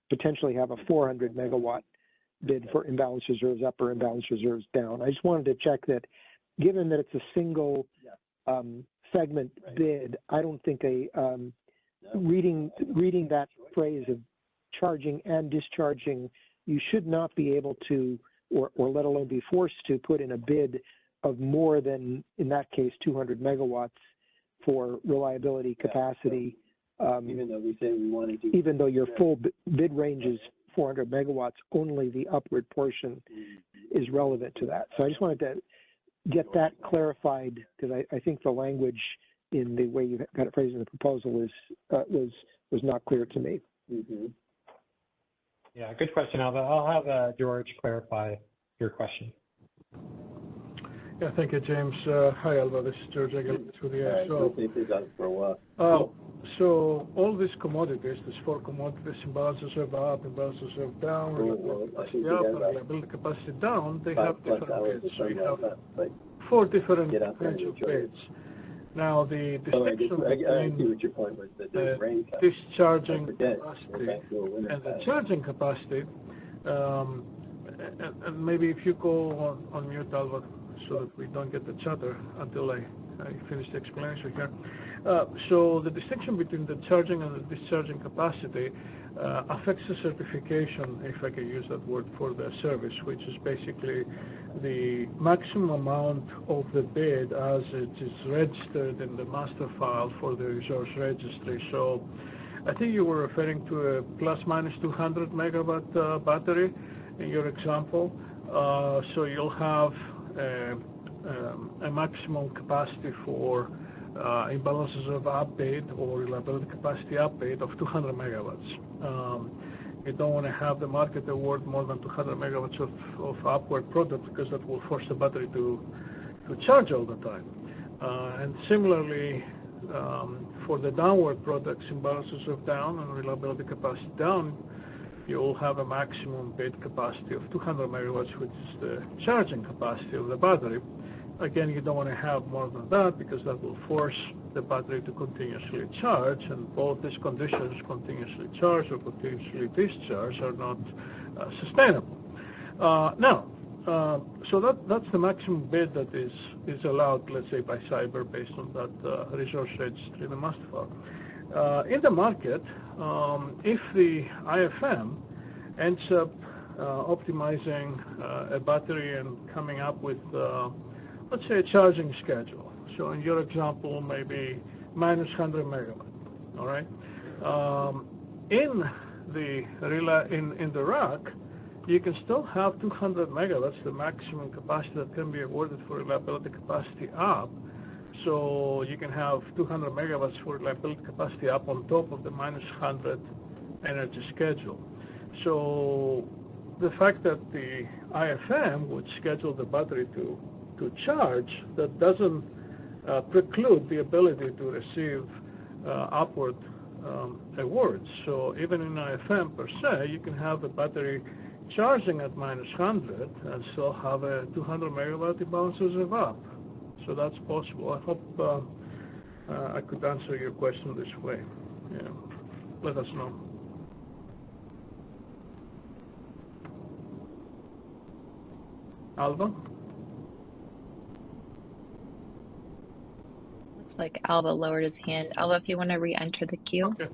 potentially have a 400 megawatt bid for imbalance reserves up or imbalance reserves down. I just wanted to check that, given that it's a single segment bid, I don't think reading that phrase of charging and discharging, you should not be able to, or let alone be forced to, put in a bid of more than, in that case, 200 megawatts for reliability capacity. Even though your full bid range is 400 megawatts, only the upward portion is relevant to that. So I just wanted to get that clarified, because I think the language in the way you got it phrased in the proposal was not clear to me. Yeah, good question, Alva. I'll have George clarify your question. Yeah, thank you, James. Hi, Alva. This is George again through the So all these commodities, these four commodities, imbalance reserve up, imbalance reserve down, reliability capacity up, and reliability capacity down, they have different bids. So you have four different potential bids. Now, the distinction between the discharging capacity and the charging capacity, and maybe if you go on mute, Alva, so that we don't get the chatter until I finish the explanation here. So the distinction between the charging and the discharging capacity affects the certification, if I can use that word, for the service, which is basically the maximum amount of the bid as it is registered in the master file for the resource registry. So I think you were referring to a plus minus 200 megawatt battery in your example. So you'll have a maximum capacity for imbalance reserve update or reliability capacity update of 200 megawatts. You don't want to have the market award more than 200 megawatts of upward product, because that will force the battery to charge all the time. And similarly, for the downward products, imbalance reserve down and reliability capacity down, you'll have a maximum bid capacity of 200 megawatts, which is the charging capacity of the battery. Again, you don't want to have more than that, because that will force the battery to continuously charge, and both these conditions, continuously charge or continuously discharge, are not sustainable. So that's the maximum bid that is allowed, let's say, by Cyber, based on that resource registry in the master file. In the market, if the IFM ends up optimizing a battery and coming up with, let's say, a charging schedule. So in your example, maybe minus 100 megawatt. All right. In the rack, you can still have 200 megawatts, the maximum capacity that can be awarded for reliability capacity up. So you can have 200 megawatts for reliability capacity up on top of the minus 100 energy schedule. So the fact that the IFM would schedule the battery to charge, that doesn't preclude the ability to receive upward awards. So even in IFM per se, you can have a battery charging at minus 100 and still have a 200 megawatt imbalance reserve up. So that's possible. I hope I could answer your question this way. Yeah. Let us know. Alba? Looks like Alba lowered his hand. Alba, if you want to re-enter the queue. Okay.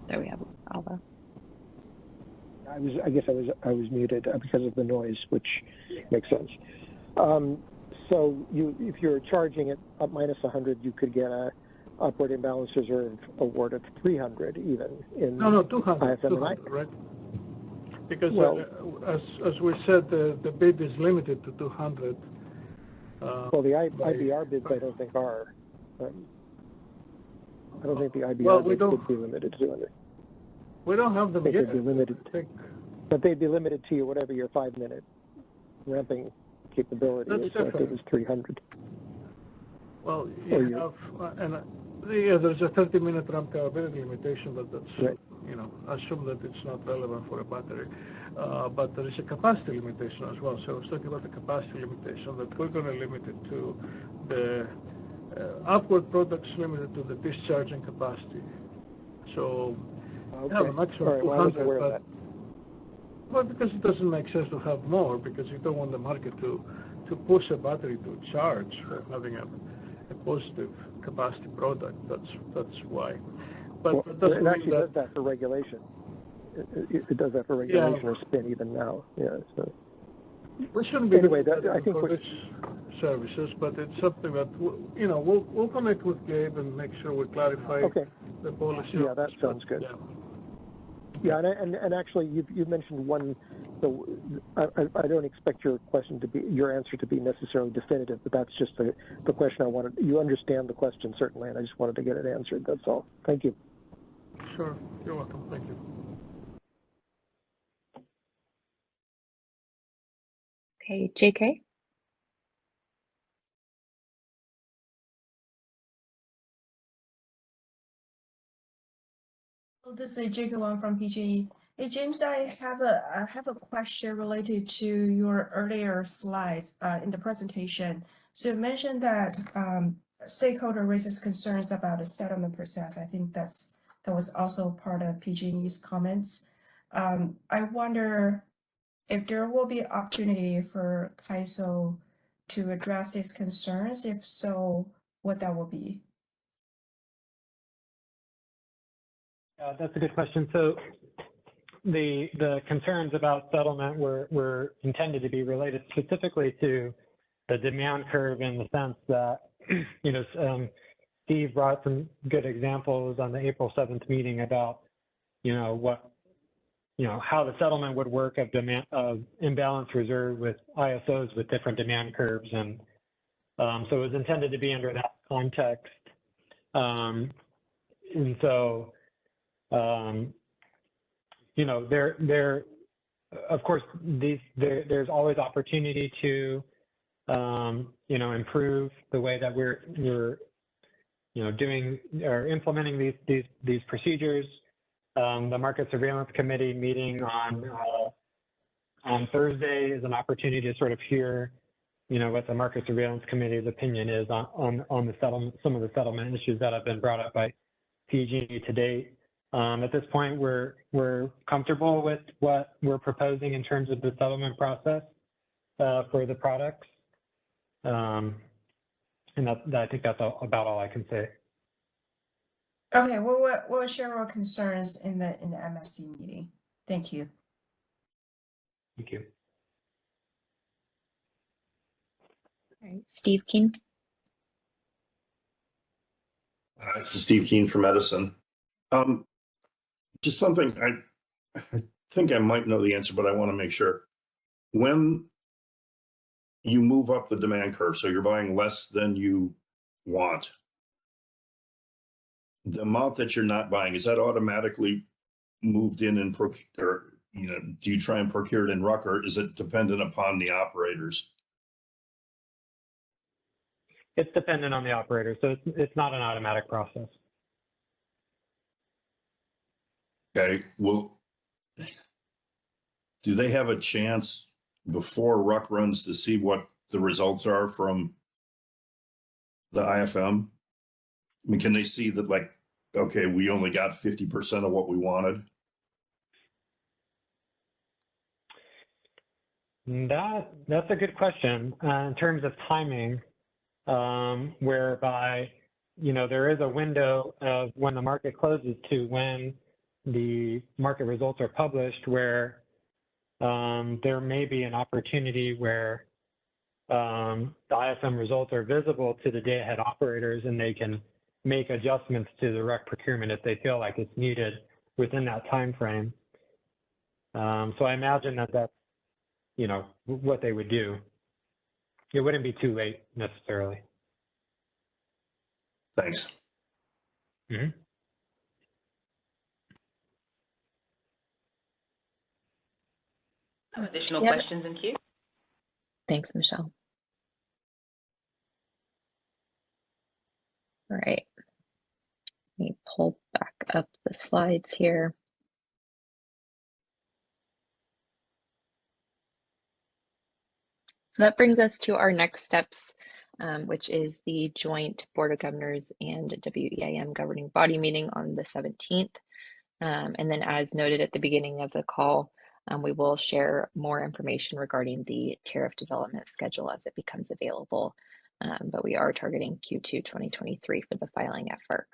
There we have Alba. I guess I was muted because of the noise, which makes sense. So if you're charging it up minus 100, you could get a upward imbalance reserve award of 300 even in 200, IFM 200, right? Because as we said, the bid is limited to 200. Well, the IBR bids I don't think are. I don't think the IBR bids would be limited to 200. We don't have them yet. They'd be limited, but they'd be limited to whatever your 5-minute ramping capability is. So if it was 300. Well, you have, there's a 30-minute ramp capability limitation, but that's, right. Assume that it's not relevant for a battery. But there is a capacity limitation as well. So I was talking about the capacity limitation, that we're going to limit it to the upward products limited to the discharging capacity. So have a maximum of 200, but well, because it doesn't make sense to have more, because you don't want the market to push a battery to charge for having a positive capacity product. That's why. But it actually does that for regulation. It does that for regulation or spin even now. Yeah. So we shouldn't be anyway. I think for this services, but it's something that we'll connect with Gabe and make sure we clarify the policy. Yeah, that sounds good. Yeah, and actually, you've mentioned one. So I don't expect your answer to be necessarily definitive, but that's just the question I wanted. You understand the question certainly, and I just wanted to get it answered. That's all. Thank you. Sure, you're welcome. Thank you. Okay, JK. This is Jacob Wang from PGE. Hey James, I have a question related to your earlier slides in the presentation. So you mentioned that stakeholder raises concerns about the settlement process. I think that was also part of PG&E's comments. I wonder if there will be opportunity for CAISO to address these concerns. If so, what that will be. That's a good question. So the concerns about settlement were intended to be related specifically to the demand curve, in the sense that, Steve brought some good examples on the April 7th meeting about, how the settlement would work of imbalance reserve with ISOs with different demand curves. And so it was intended to be under that context. And so, there, of course, there's always opportunity to, improve the way that we're doing or implementing these procedures. The Market Surveillance Committee meeting on Thursday is an opportunity to sort of hear, what the Market Surveillance Committee's opinion is on the settlement, some of the settlement issues that have been brought up by PG&E to date. At this point, we're comfortable with what we're proposing in terms of the settlement process for the products, and I think that's about all I can say. Okay, well, we'll share our concerns in the MSC meeting. Thank you. Thank you. All right, Steve Keen. This is Steve Keen from Edison. Just something I think I might know the answer, but I want to make sure. When you move up the demand curve, so you're buying less than you want, the amount that you're not buying, is that automatically moved in and or, you know, do you try and procure it in RUC, or is it dependent upon the operators? It's dependent on the operator, so it's not an automatic process. Okay, well, do they have a chance before RUC runs to see what the results are from the IFM? I mean, can they see that, like, okay, we only got 50% of what we wanted? That's a good question in terms of timing, whereby, you know, there is a window of when the market closes to when the market results are published, where there may be an opportunity where the ISM results are visible to the day-ahead operators, and they can make adjustments to the REC procurement if they feel like it's needed within that time frame. So I imagine that that's, you know, what they would do. It wouldn't be too late necessarily. Thanks. Mm-hmm. Additional questions in queue? Thanks, Michelle. All right. Let me pull back up the slides here. So that brings us to our next steps, which is the joint Board of Governors and WEIM governing body meeting on the 17th. And then, as noted at the beginning of the call, we will share more information regarding the tariff development schedule as it becomes available. But we are targeting Q2 2023 for the filing at FERC.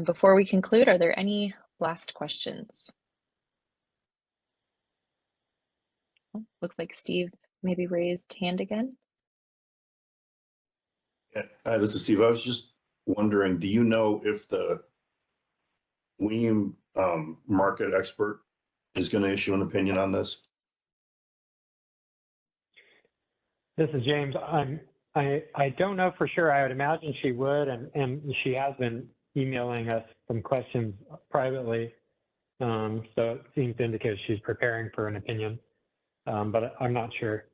Before we conclude, are there any last questions? Oh, looks like Steve maybe raised hand again. Yeah, hi, this is Steve. I was just wondering, do you know if the WEIM market expert is going to issue an opinion on this? This is James. I don't know for sure. I would imagine she would, and she has been emailing us some questions privately. So it seems to indicate she's preparing for an opinion, but I'm not sure.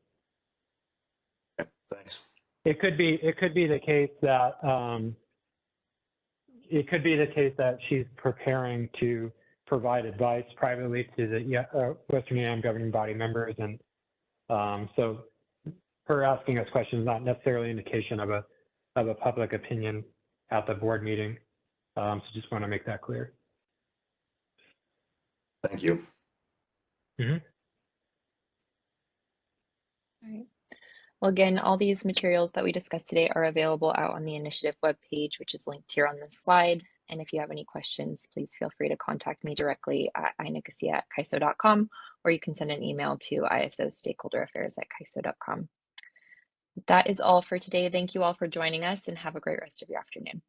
Thanks. It could be the case that she's preparing to provide advice privately to the Western EM governing body members, and so her asking us questions is not necessarily an indication of a public opinion at the board meeting. So just want to make that clear. Thank you. Mm-hmm. All right. Well, again, all these materials that we discussed today are available out on the initiative webpage, which is linked here on this slide. And if you have any questions, please feel free to contact me directly at inicasia@kaiso.com, or you can send an email to isostakeholderaffairs@kaiso.com. That is all for today. Thank you all for joining us, and have a great rest of your afternoon.